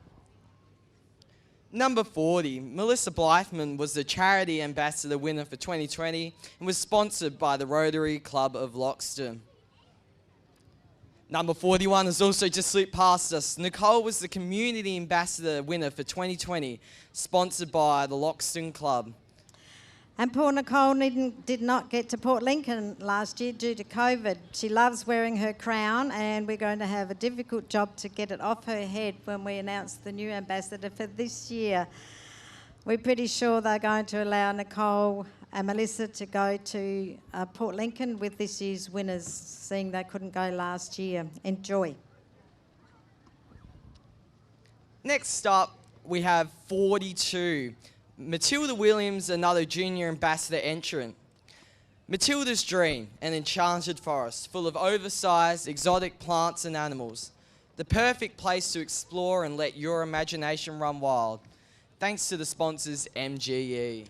Number 40, Melissa Blythman was the Charity Ambassador winner for 2020 and was sponsored by the Rotary Club of Loxton. Number 41 has also just slipped past us. Nicole was the Community Ambassador winner for 2020, sponsored by the Loxton Club. And poor Nicole did not get to Port Lincoln last year due to COVID. She loves wearing her crown and we're going to have a difficult job to get it off her head when we announce the new ambassador for this year. We're pretty sure they're going to allow Nicole and Melissa to go to Port Lincoln with this year's winners, seeing they couldn't go last year. Enjoy. Next up, we have 42. Matilda Williams, another junior ambassador entrant. Matilda's dream, an enchanted forest full of oversized exotic plants and animals. The perfect place to explore and let your imagination run wild. Thanks to the sponsors MGE.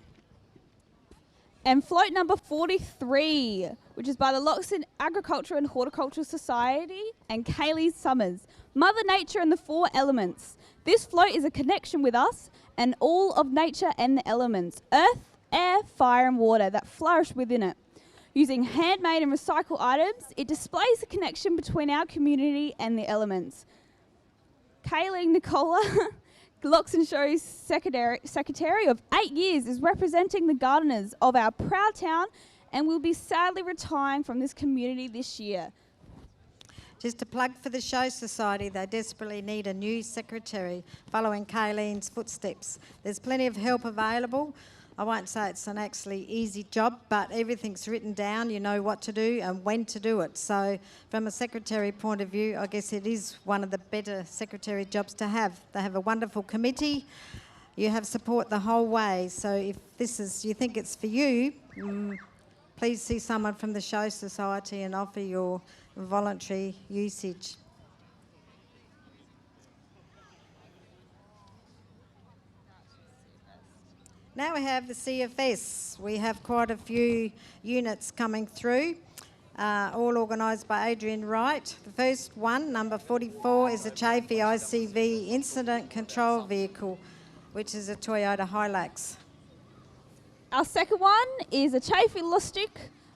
And float number 43, which is by the Loxon Agriculture and Horticultural Society and Kaylee Summers. Mother Nature and the Four Elements. This float is a connection with us and all of nature and the elements, earth, air, fire and water that flourish within it. Using handmade and recycled items, it displays the connection between our community and the elements. Kaylee Nicola, Loxon Show's secretary of 8 years, is representing the gardeners of our proud town and will be sadly retiring from this community this year. Just a plug for the Show Society, they desperately need a new secretary following Kayleen's footsteps. There's plenty of help available. I won't say it's an actually easy job, but everything's written down, you know what to do and when to do it. So from a secretary point of view, I guess it is one of the better secretary jobs to have. They have a wonderful committee. You have support the whole way. So if you think it's for you, please see someone from the Show Society and offer your voluntary usage. Now we have the CFS. We have quite a few units coming through, all organised by Adrian Wright. The first one, number 44, is a Chevy ICV Incident Control Vehicle, which is a Toyota Hilux. Our second one is a Chafee Lustig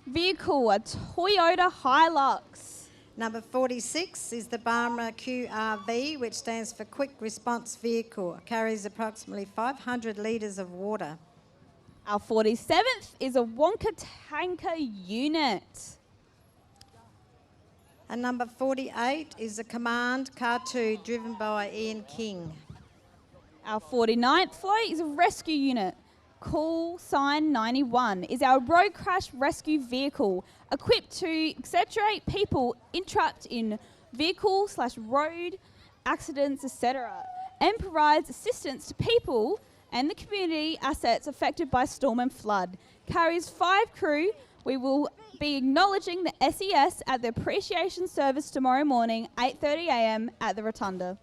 vehicle, a Toyota Hilux. Number 46 is the Barmera QRV, which stands for Quick Response Vehicle. It carries approximately 500 litres of water. Our 47th is a Wonka Tanker unit. And number 48 is a Command Car 2 driven by Ian King. Our 49th float is a rescue unit. Call sign 91 is our road crash rescue vehicle, equipped to exaggerate people entrapped in vehicle/road accidents, etc., and provides assistance to people and the community assets affected by storm and flood. Carries 5 crew. We will be acknowledging the SES at the appreciation service tomorrow morning, 8:30 a.m. at the Rotunda.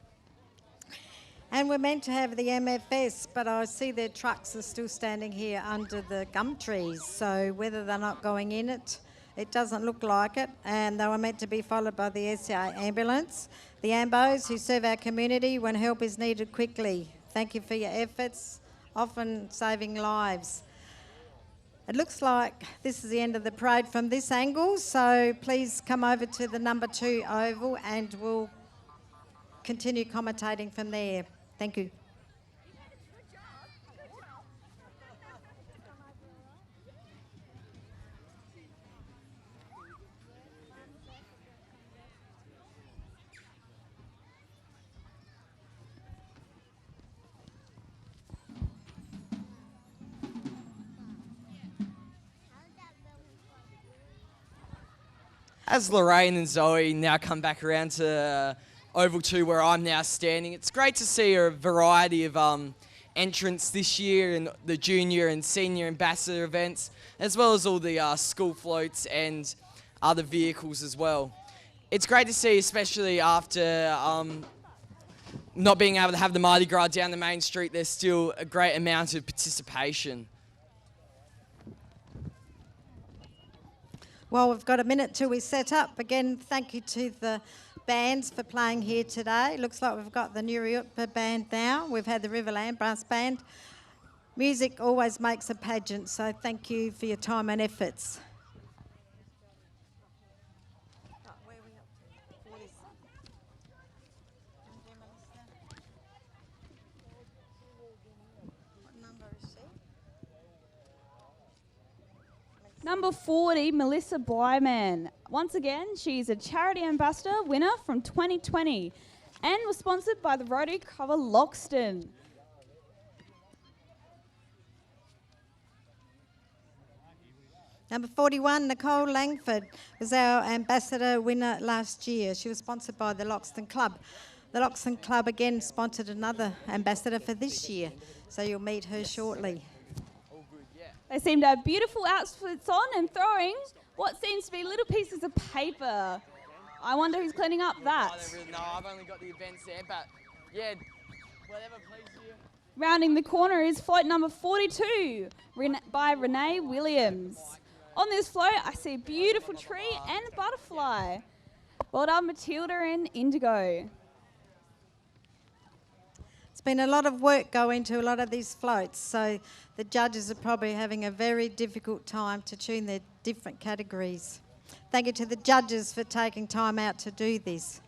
And we're meant to have the MFS, but I see their trucks are still standing here under the gum trees. So whether they're not going in it, it doesn't look like it. And they were meant to be followed by the SCA ambulance. The AMBOs who serve our community when help is needed quickly. Thank you for your efforts, often saving lives. It looks like this is the end of the parade from this angle, so please come over to the number 2 oval and we'll continue commentating from there. Thank you. As Lorraine and Zoe now come back around to Oval 2 where I'm now standing, it's great to see a variety of entrants this year in the junior and senior ambassador events, as well as all the school floats and other vehicles as well. It's great to see, especially after not being able to have the Mardi Gras down the main street, there's still a great amount of participation. Well, we've got a minute till we set up. Again, thank you to the bands for playing here today. Looks like we've got the Nuriutpa band now. We've had the Riverland brass band. Music always makes a pageant, so thank you for your time and efforts. Number 40, Melissa Blyman. Once again, she's a charity ambassador winner from 2020 and was sponsored by the Rotary Cover Loxton. Number 41, Nicole Langford, was our ambassador winner last year. She was sponsored by the Loxton Club. The Loxton Club again sponsored another ambassador for this year, so you'll meet her shortly. They seem to have beautiful outfits on and throwing what seems to be little pieces of paper. I wonder who's cleaning up that. I don't really know, I've only got the events there, but yeah, whatever pleases you. Rounding the corner is float number 42 by Renee Williams. On this float, I see a beautiful tree and a butterfly. Well done, Matilda and Indigo. It's been a lot of work going into a lot of these floats, so the judges are probably having a very difficult time to tune their different categories. Thank you to the judges for taking time out to do this.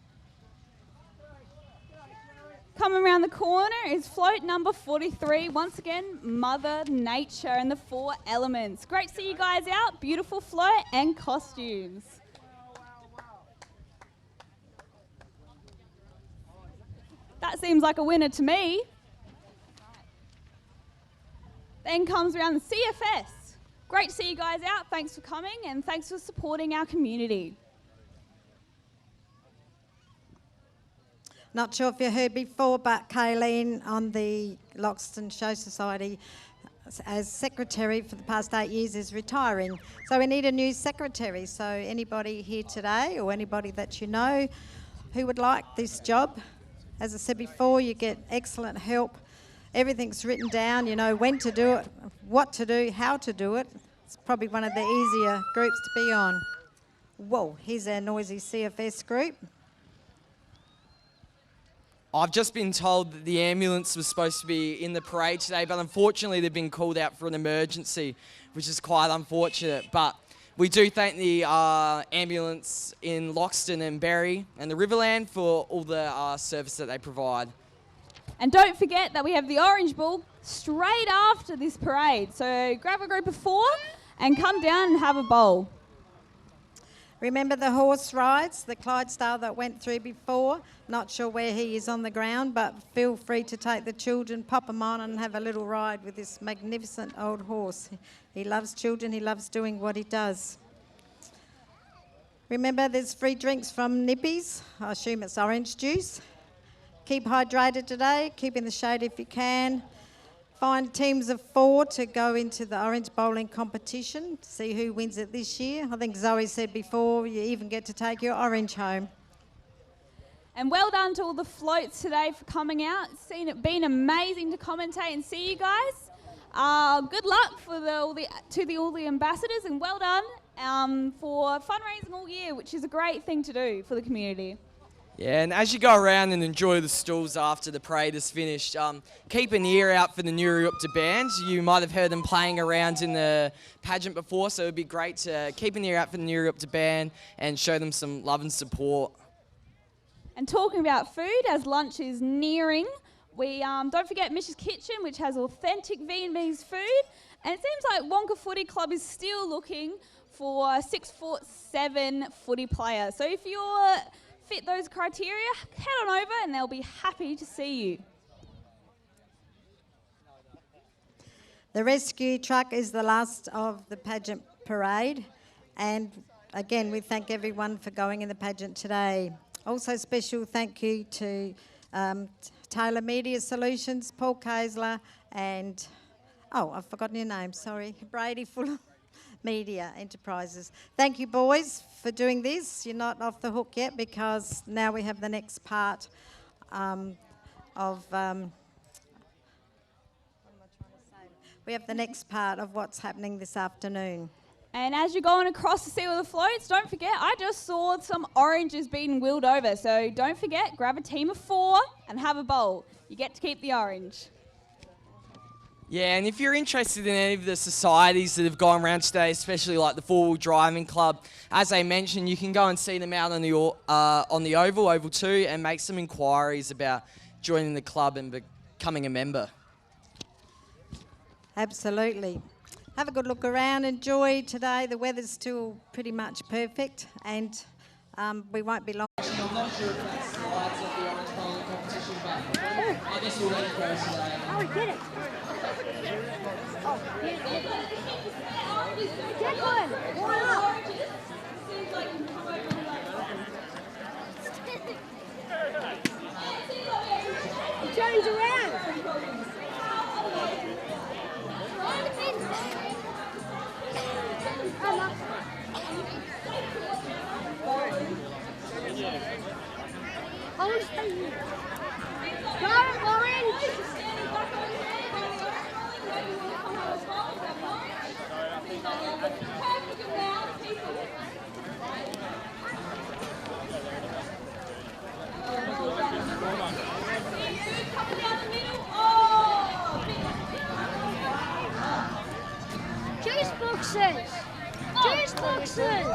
Coming around the corner is float number 43. Once again, Mother Nature and the 4 elements. Great to see you guys out. Beautiful float and costumes. That seems like a winner to me. Then comes around the CFS. Great to see you guys out. Thanks for coming and thanks for supporting our community. Not sure if you heard before, but Kayleen on the Loxton Show Society as secretary for the past 8 years is retiring. So we need a new secretary. So anybody here today or anybody that you know who would like this job, as I said before, you get excellent help. Everything's written down, you know when to do it, what to do, how to do it. It's probably one of the easier groups to be on. Whoa, here's our noisy CFS group. I've just been told that the ambulance was supposed to be in the parade today, but unfortunately they've been called out for an emergency, which is quite unfortunate. But we do thank the ambulance in Loxton and Berry and the Riverland for all the service that they provide. And don't forget that we have the Orange Bull straight after this parade. So grab a group of 4 and come down and have a bowl. Remember the horse rides, the Clydesdale that went through before? Not sure where he is on the ground, but feel free to take the children, pop them on and have a little ride with this magnificent old horse. He loves children, he loves doing what he does. Remember there's free drinks from Nippies. I assume it's orange juice. Keep hydrated today, keep in the shade if you can. Find teams of 4 to go into the orange bowling competition, see who wins it this year. I think Zoe said before, you even get to take your orange home. And well done to all the floats today for coming out. It's been amazing to commentate and see you guys. Good luck for all the ambassadors, and well done for fundraising all year, which is a great thing to do for the community. Yeah, and as you go around and enjoy the stalls after the parade is finished, keep an ear out for the Newry-Upta band. You might have heard them playing around in the pageant before, so it would be great to keep an ear out for the Newry-Upta band and show them some love and support. And talking about food, as lunch is nearing, we don't forget Mish's Kitchen, which has authentic Vietnamese food. And it seems like Wonka Footy Club is still looking for a 6'7" footy player. So if you're fit those criteria, head on over and they'll be happy to see you. The rescue truck is the last of the pageant parade, and again we thank everyone for going in the pageant today. Also special thank you to Taylor Media Solutions, Paul Kaisler, and I've forgotten your name, sorry, Brady Fuller Media Enterprises. Thank you, boys, for doing this. You're not off the hook yet, because now we have the next part of what's happening this afternoon. And as you're going across to see all the floats, don't forget, I just saw some oranges being wheeled over. So don't forget, grab a team of 4 and have a bowl. You get to keep the orange. Yeah, and if you're interested in any of the societies that have gone around today, especially like the 4-wheel driving club, as I mentioned, you can go and see them out on the Oval 2, and make some inquiries about joining the club and becoming a member. Absolutely. Have a good look around, enjoy today. The weather's still pretty much perfect, and we won't be long. I'm not sure if that slides at the orange bowling competition, but I guess we'll let it go today. Oh, we did it. Oh, get one. It turns around. Juice boxes! Juice boxes!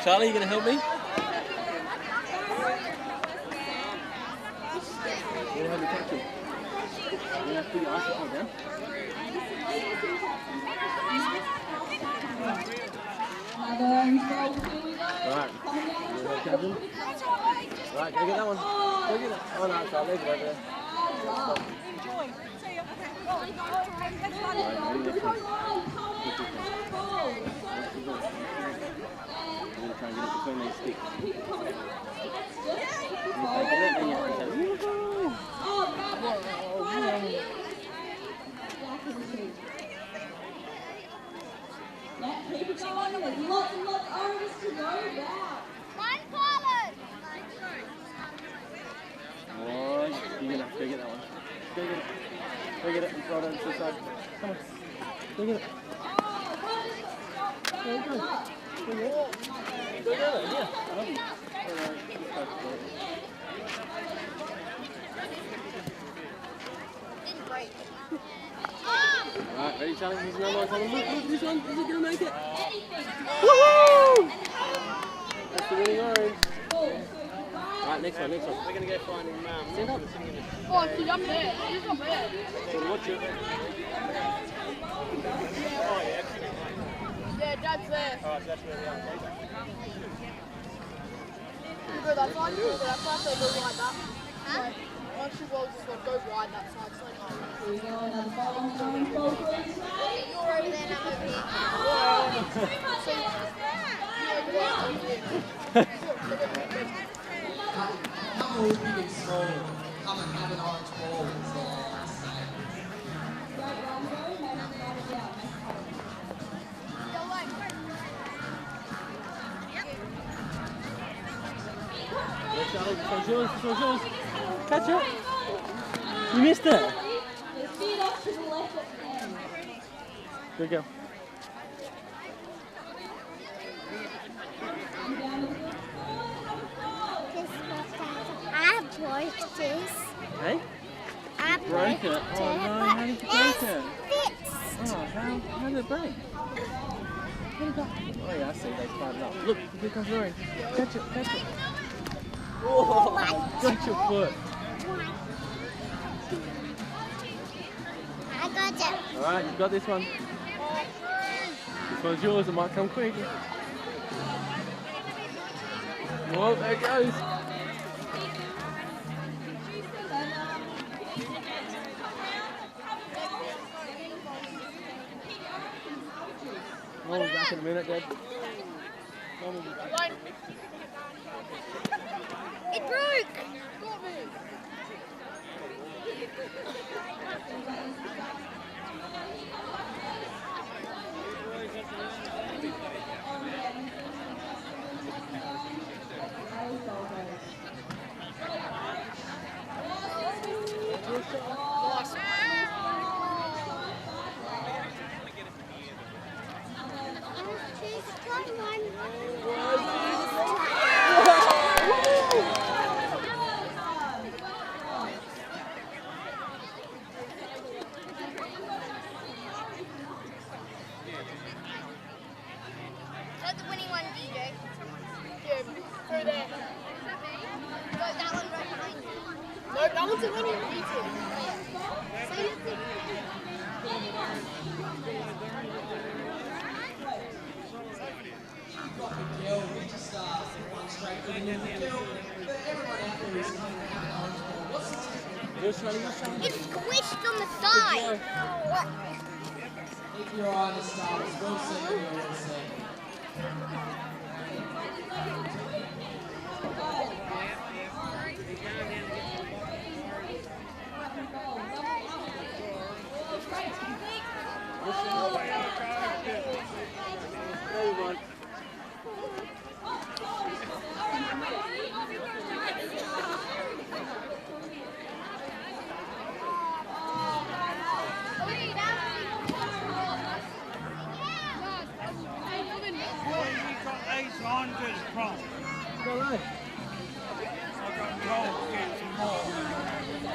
Charlie, you going to help me? You want to help me catch him? You have to put your ice down. Alright. You want to catch him? Alright, go get that one. Go get that. Oh no, Charlie, leave it over there. Enjoy. See ya. I'm going to try and get it between these sticks. Keep it going. There's lots and lots of oranges to go down. One pilot! Oh, you're going to have to go get that one. Go get it. Go get it and throw it over to the side. Come on. Go get it. Go get it. Go get it. Go get it, yeah. Alright, ready, Charlie? Here's another one coming. Look, this one. Is it going to make it? Woohoo! That's the winning orange. Alright, next one. We're going to go find him. Stand up. Oh, he's up there. He's up there. So watch it. Yeah, Dad's there. Alright, that's where we are. You go that side, you go that side, so go like that. Huh? Once you roll this one, go wide that side. So you're over there and I'm over here. Come on, big and small. Come and have an orange ball. That's all I want to say. Yeah, Charlie, this one's yours. Catch it. You missed it. Good go. I broke this. Hey? I Broke it. Oh no, how did you break it? Fixed. Oh, how did it break? Where'd it go? Oh yeah, I see, they tied it up. Look, here comes the orange. Catch it. Oh, got your foot. I got it. Alright, you got this one. This one's yours, it might come quick. Oh, there it goes. Oh, back in a minute, Dad. It broke. That's the winning one, DJ. Yeah, through there. No, that one right behind you. No, that one's the winning one, DJ. Miguel, we just one straight winning in Miguel, but everyone out there is coming to have an orange ball. What's the team? It's squished on the side. What? Keep your eye on the stars. We'll see. We'll see.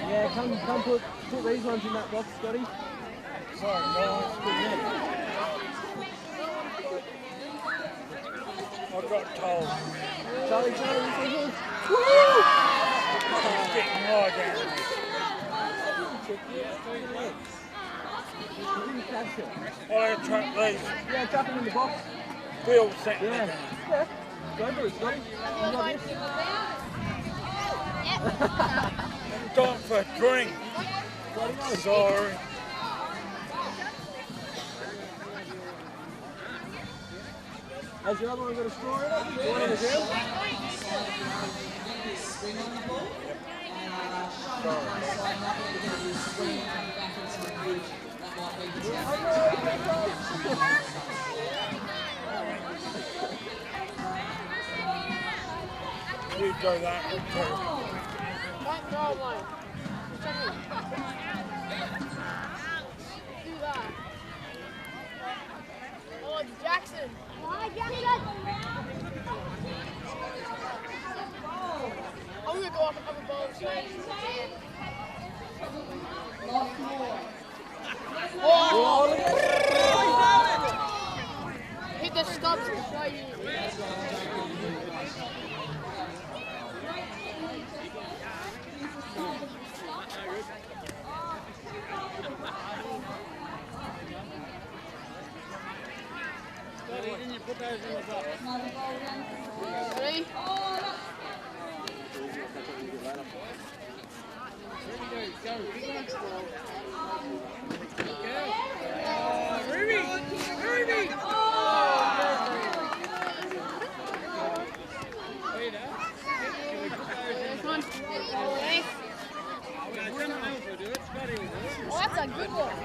Yeah, come put these ones in that box, Scotty. Sorry, no, it's good men. I got told. Charlie, this is yours. It's getting high down. You didn't catch it. I'll trap these. Yeah, chuck them in the box. Bill sent them. Yeah. Go for it, Scotty. You got this? Time for a drink. Sorry. Has your other one got a straw in it? You want on the ground? Swing on the ball. And swing back into the bridge. That might be the You go that too. Don't throw one. Do that. Oh, it's Jackson. Hi, Jackson. I'm going to go off and have a ball. Oh! Hit the stubs to show you. Didn't you put those in the box? Ready? Ruby! Ruby! This one. Okay. Oh, that's a good one.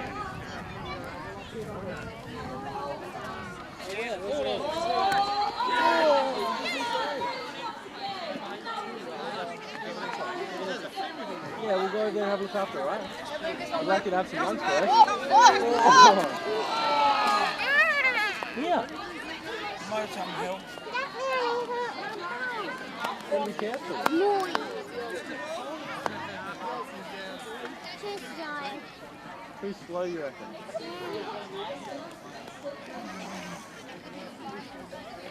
Yeah, we'll go over there and have a look after, all right? I'd like you to have some lunch first. Here. Might some help. Be careful. Too slow, you reckon?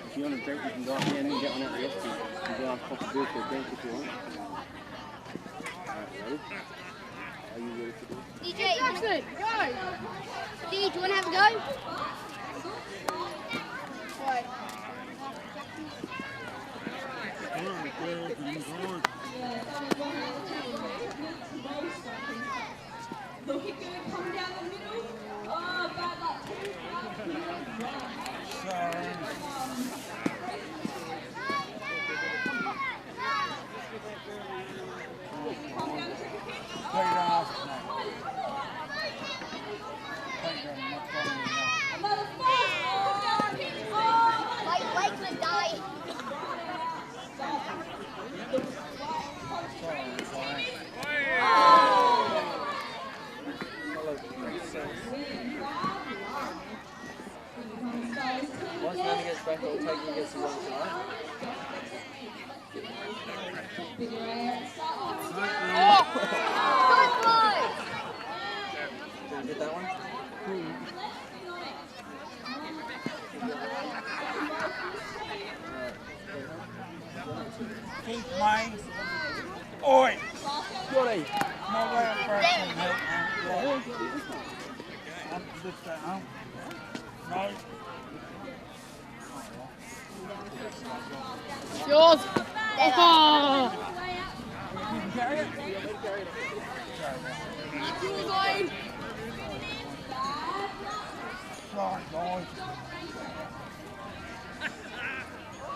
If you want a drink, you can go up here and then get one at the rescue. You can go ask Papa Bill for a drink if you want. Alright, ready? Are you ready to do it? DJ, Jackson, go! do you want to have a go? Wait. Looking good, come down the middle. Oh, bad luck. Another four. My legs are dying. Once Nana gets back, I'll take you and get some lunch, alright? So close. Did you get that one? Keep mine. Oi! Goody! No way I'm pressing it. Lift that up. No. It's yours. Oh. You can carry it? That's yours, Wayne. Sorry, guys.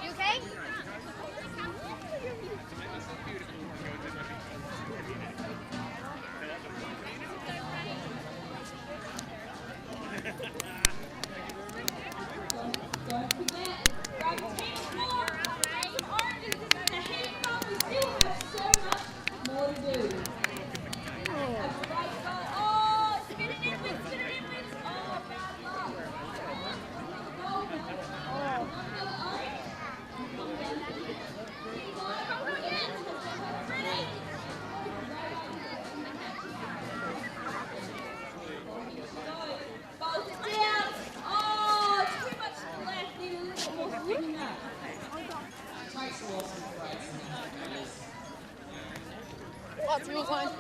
You okay? Don't forget, grab 10 more, some oranges in the handcuff. We still have so much more to do. Have a great go. Oh, spin it inwards, spin it inwards. Oh, bad luck. Another orange. Come again. Ready? Both it down. Oh, too much left. Need a little bit more spin in that. Takes a lot of grace. That's yours, Wayne.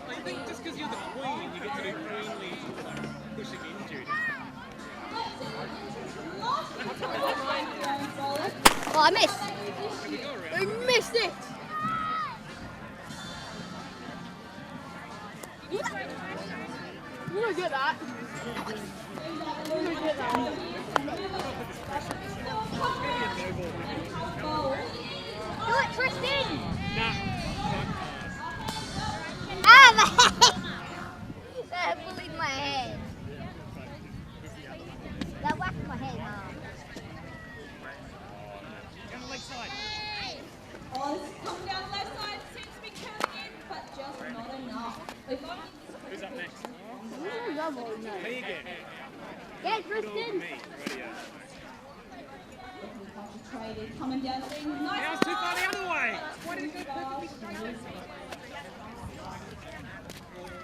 I think just because you're the queen, you get to do queenly pushing into it. Oh, I missed. We missed it. You don't get that. You don't get that. Do it, Tristan. Nah. Ah, that bullied my head. That whacked my head, Mom. Down the leg side. Oh, this is coming down the left side. Seems to be coming in, but just not enough. Who's up next? Who's that one? Me again. Yeah, Tristan. Me. going down the ring. Nice. Now it's too far the other way. Why did it go perfectly straight?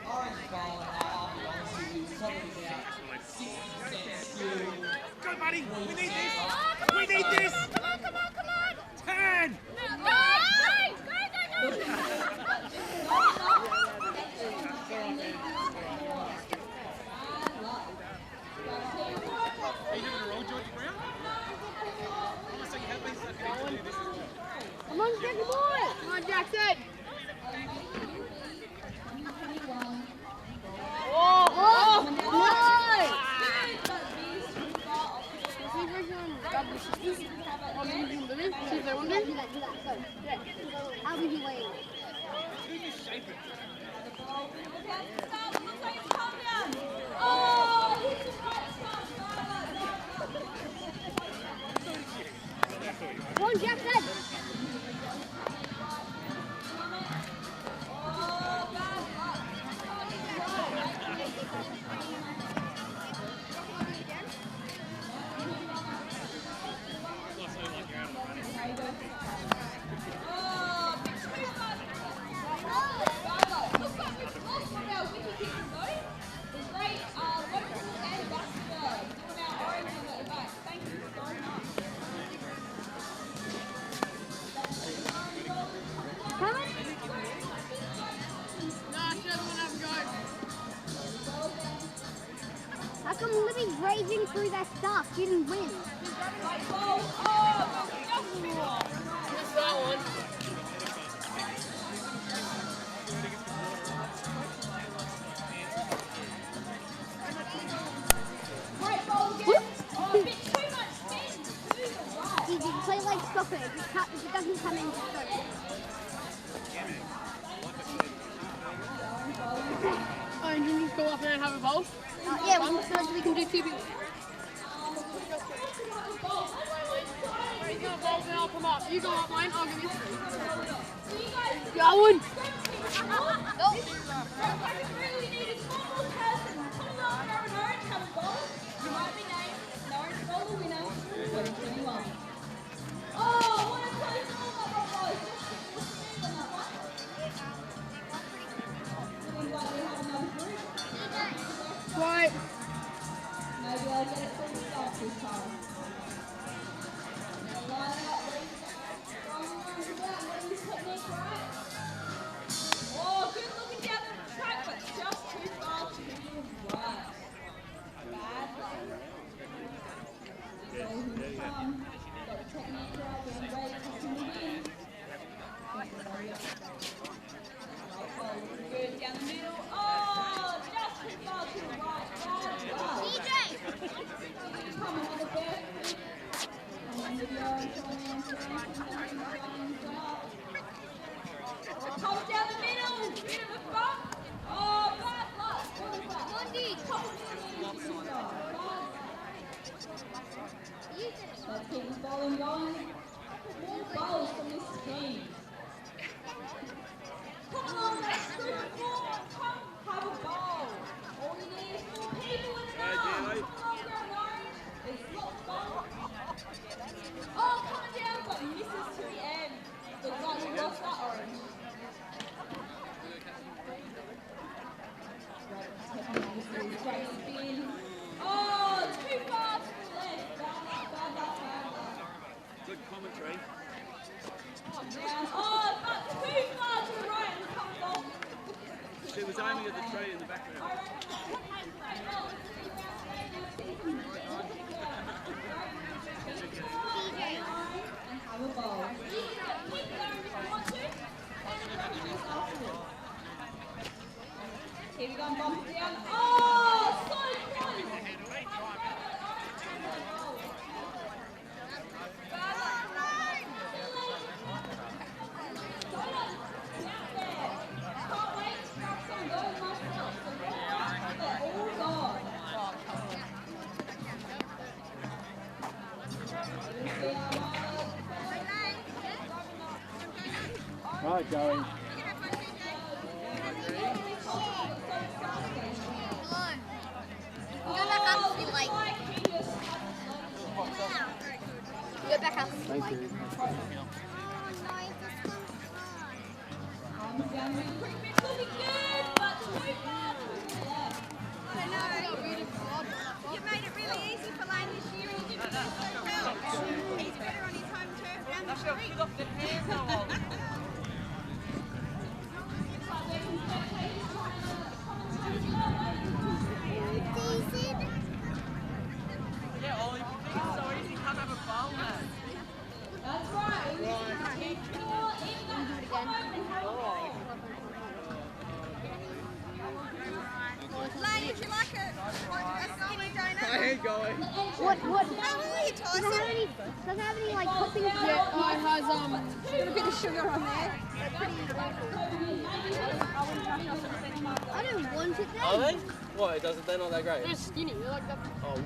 Orange ball, I'll be honest with you, is probably about 60% skill. Go, buddy. We need this. We need this. Come on, come on, come on. Turn. Go, go, go, Are you having a roll, George Brown? Oh, so you have been sucking to do this. Come on, Jackson, boy. Come on, Jackson. Oh, How did you wait? Come on, Jackson. How come Libby's raging through that stuff? She didn't win. You can play like soccer. If it doesn't come in, just go. Oh, and you just go up there and have a bowl? Yeah, we can do 2 people. You go bowl, then I'll come up. You go up mine, I'll give you 3. Going! Right. Maybe I'll get it from the start this time. Oh, good looking down the track, but just too far to the right. Bad play. Got the technique right, getting ready to move in. Good down the middle. Oh, just too far to the right. DJ! Come on, the back. Comes down the middle. Bit of a bump. Oh, bad luck. Monday. Let's keep this bowling going. More bowls from this team. Come on, let's do it more. Come have a bowl. All you need is 4 people in an arm. Come on, Renee. There's lots of bowls. Oh, coming down, but misses to the end. Looks like we lost that orange. Straight spin. Oh, too far to the left. Bad luck. Good commentary. Down. Oh, but too far to the right and comes off. She was aiming at the tree in the background. And have a bowl. You can keep going if you want to. Here we go, bump it down. Oh, so close. Right, going. go back up. Thank you. You made it really easy for Lane this year and you didn't get so well. He's better on his home turf down the street. Yeah, Ollie, if you think it's so easy, come have a bowl, man. That's right. Lane, would you like a skinny donut? I ain't going. What? How are you, Tyson? Does it have any like toppings? Yeah, it has got a bit of sugar on there. I don't want it Are then. they? What? They're not that great. They're skinny. They're like that. Oh,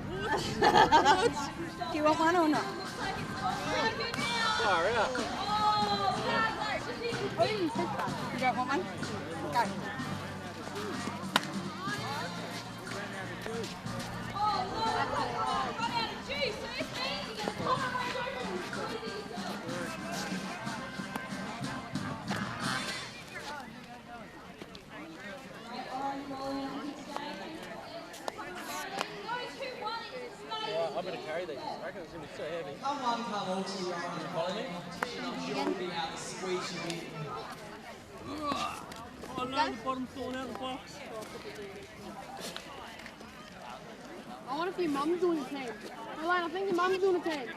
Do you want one or not? far out. Oh, you said that. You don't want one? Go. I'm going to carry these. I reckon it's going to be so heavy. Come on, Mcconnell, Tirana. Follow me? You'll be able to squeeze you in. Oh no, the bottom's falling out of the box. I wonder if your mum's doing a tan. Elaine, I think your mum's doing a tan.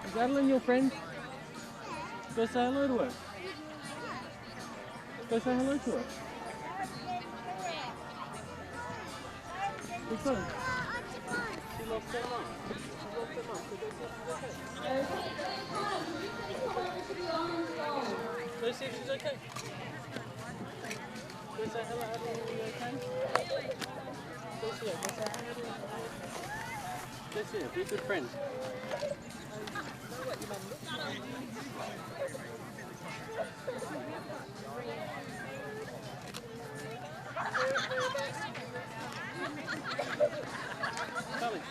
Is Adeline your friend? Go say hello to her. Go say hello to her. Which one? She lost her mum. She lost her mum. Go see if she's okay. Go say hello, Adeline. Are you okay? Go see her. Go say hello to her. Go see her. Be a good friend. Charlie,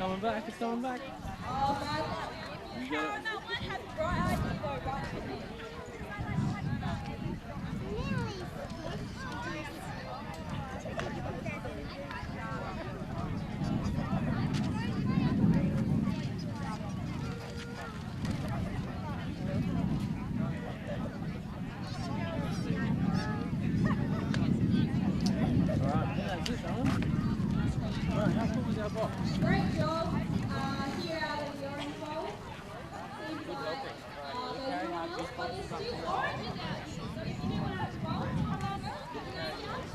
coming back. It's coming back. Oh, man. Karen, that one had the right idea, though, right for me. Great job here out of the orange bowl. Seems like there's more, but there's still oranges out. So if you want to bowl, come on, girls.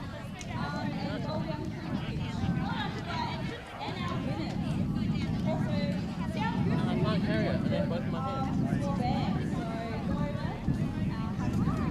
And all young and our winners. Also, sound good. I can't carry it. I need both of my hands. Small bag. So go over. Have fun.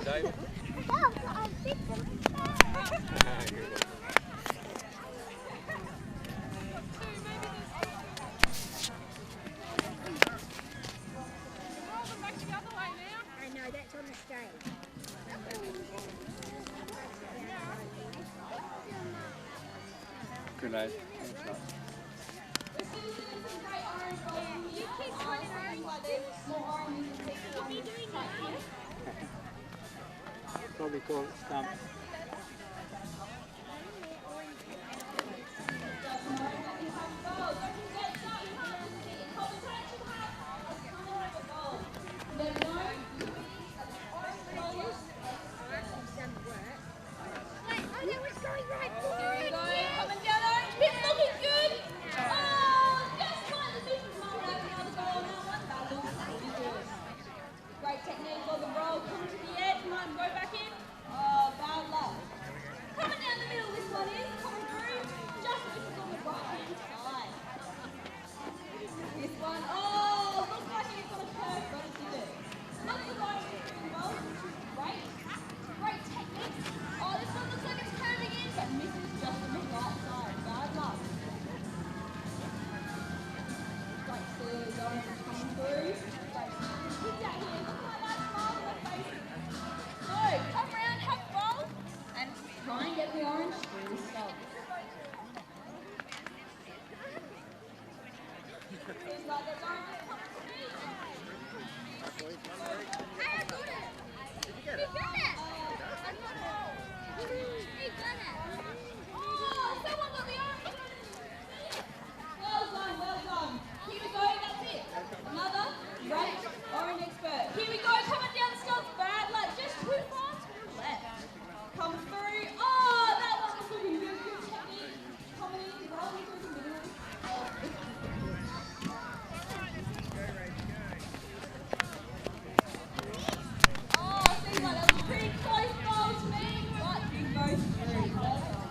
David. I know, that's on the stage. Grenade. Probably call it stump. Pretty close goal to me, but you go through. Well done.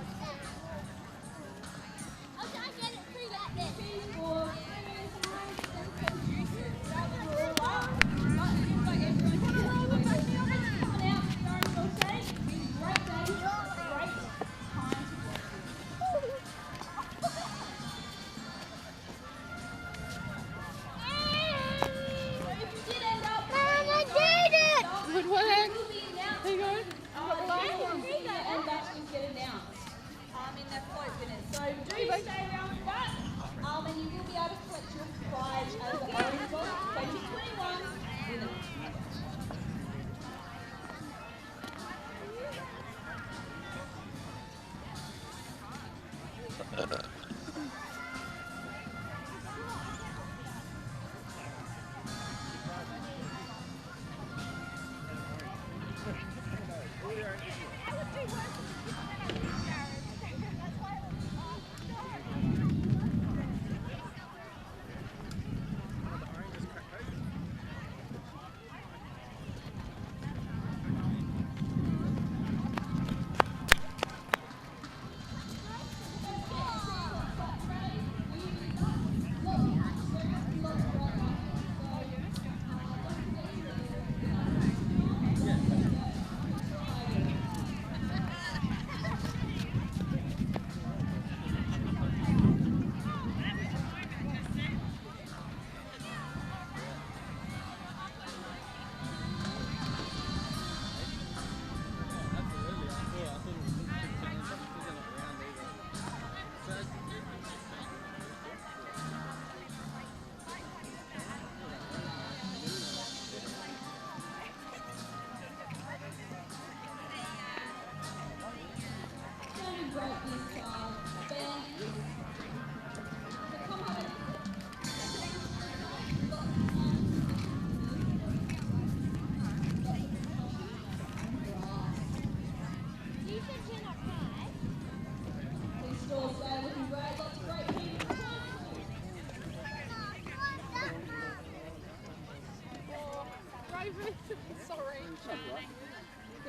Sorry.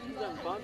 You having fun?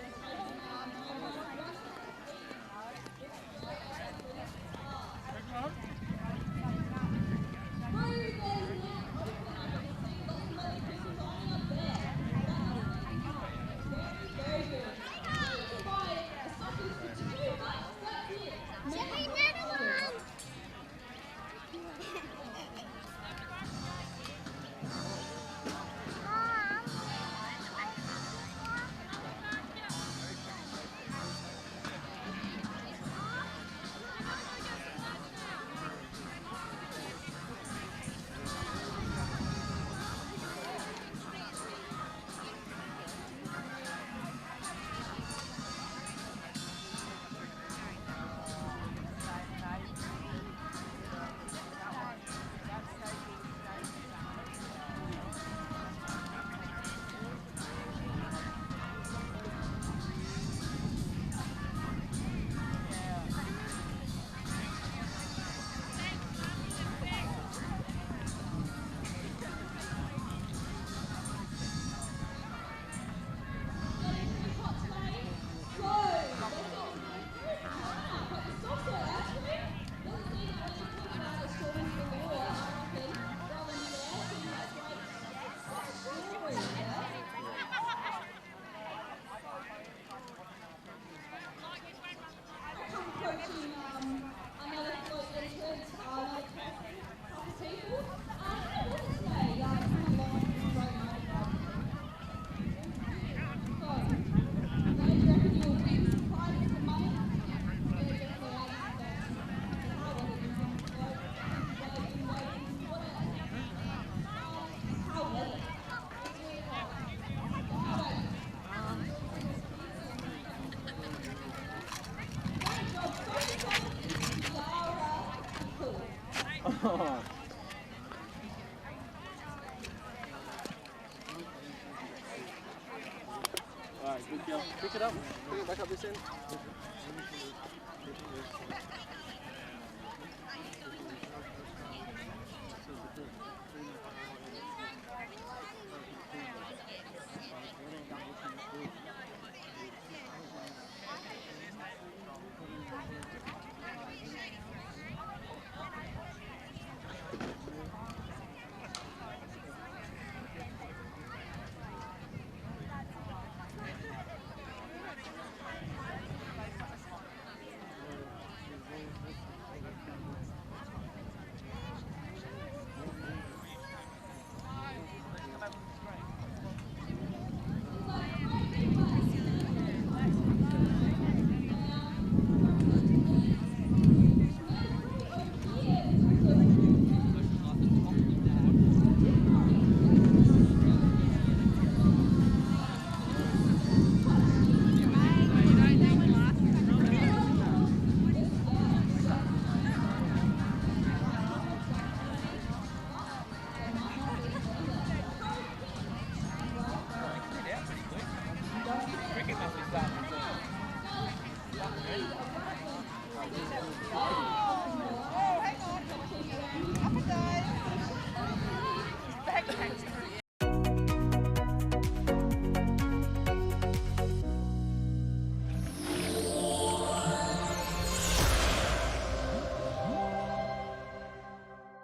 Alright, good girl. Pick it up. Bring it back up this end.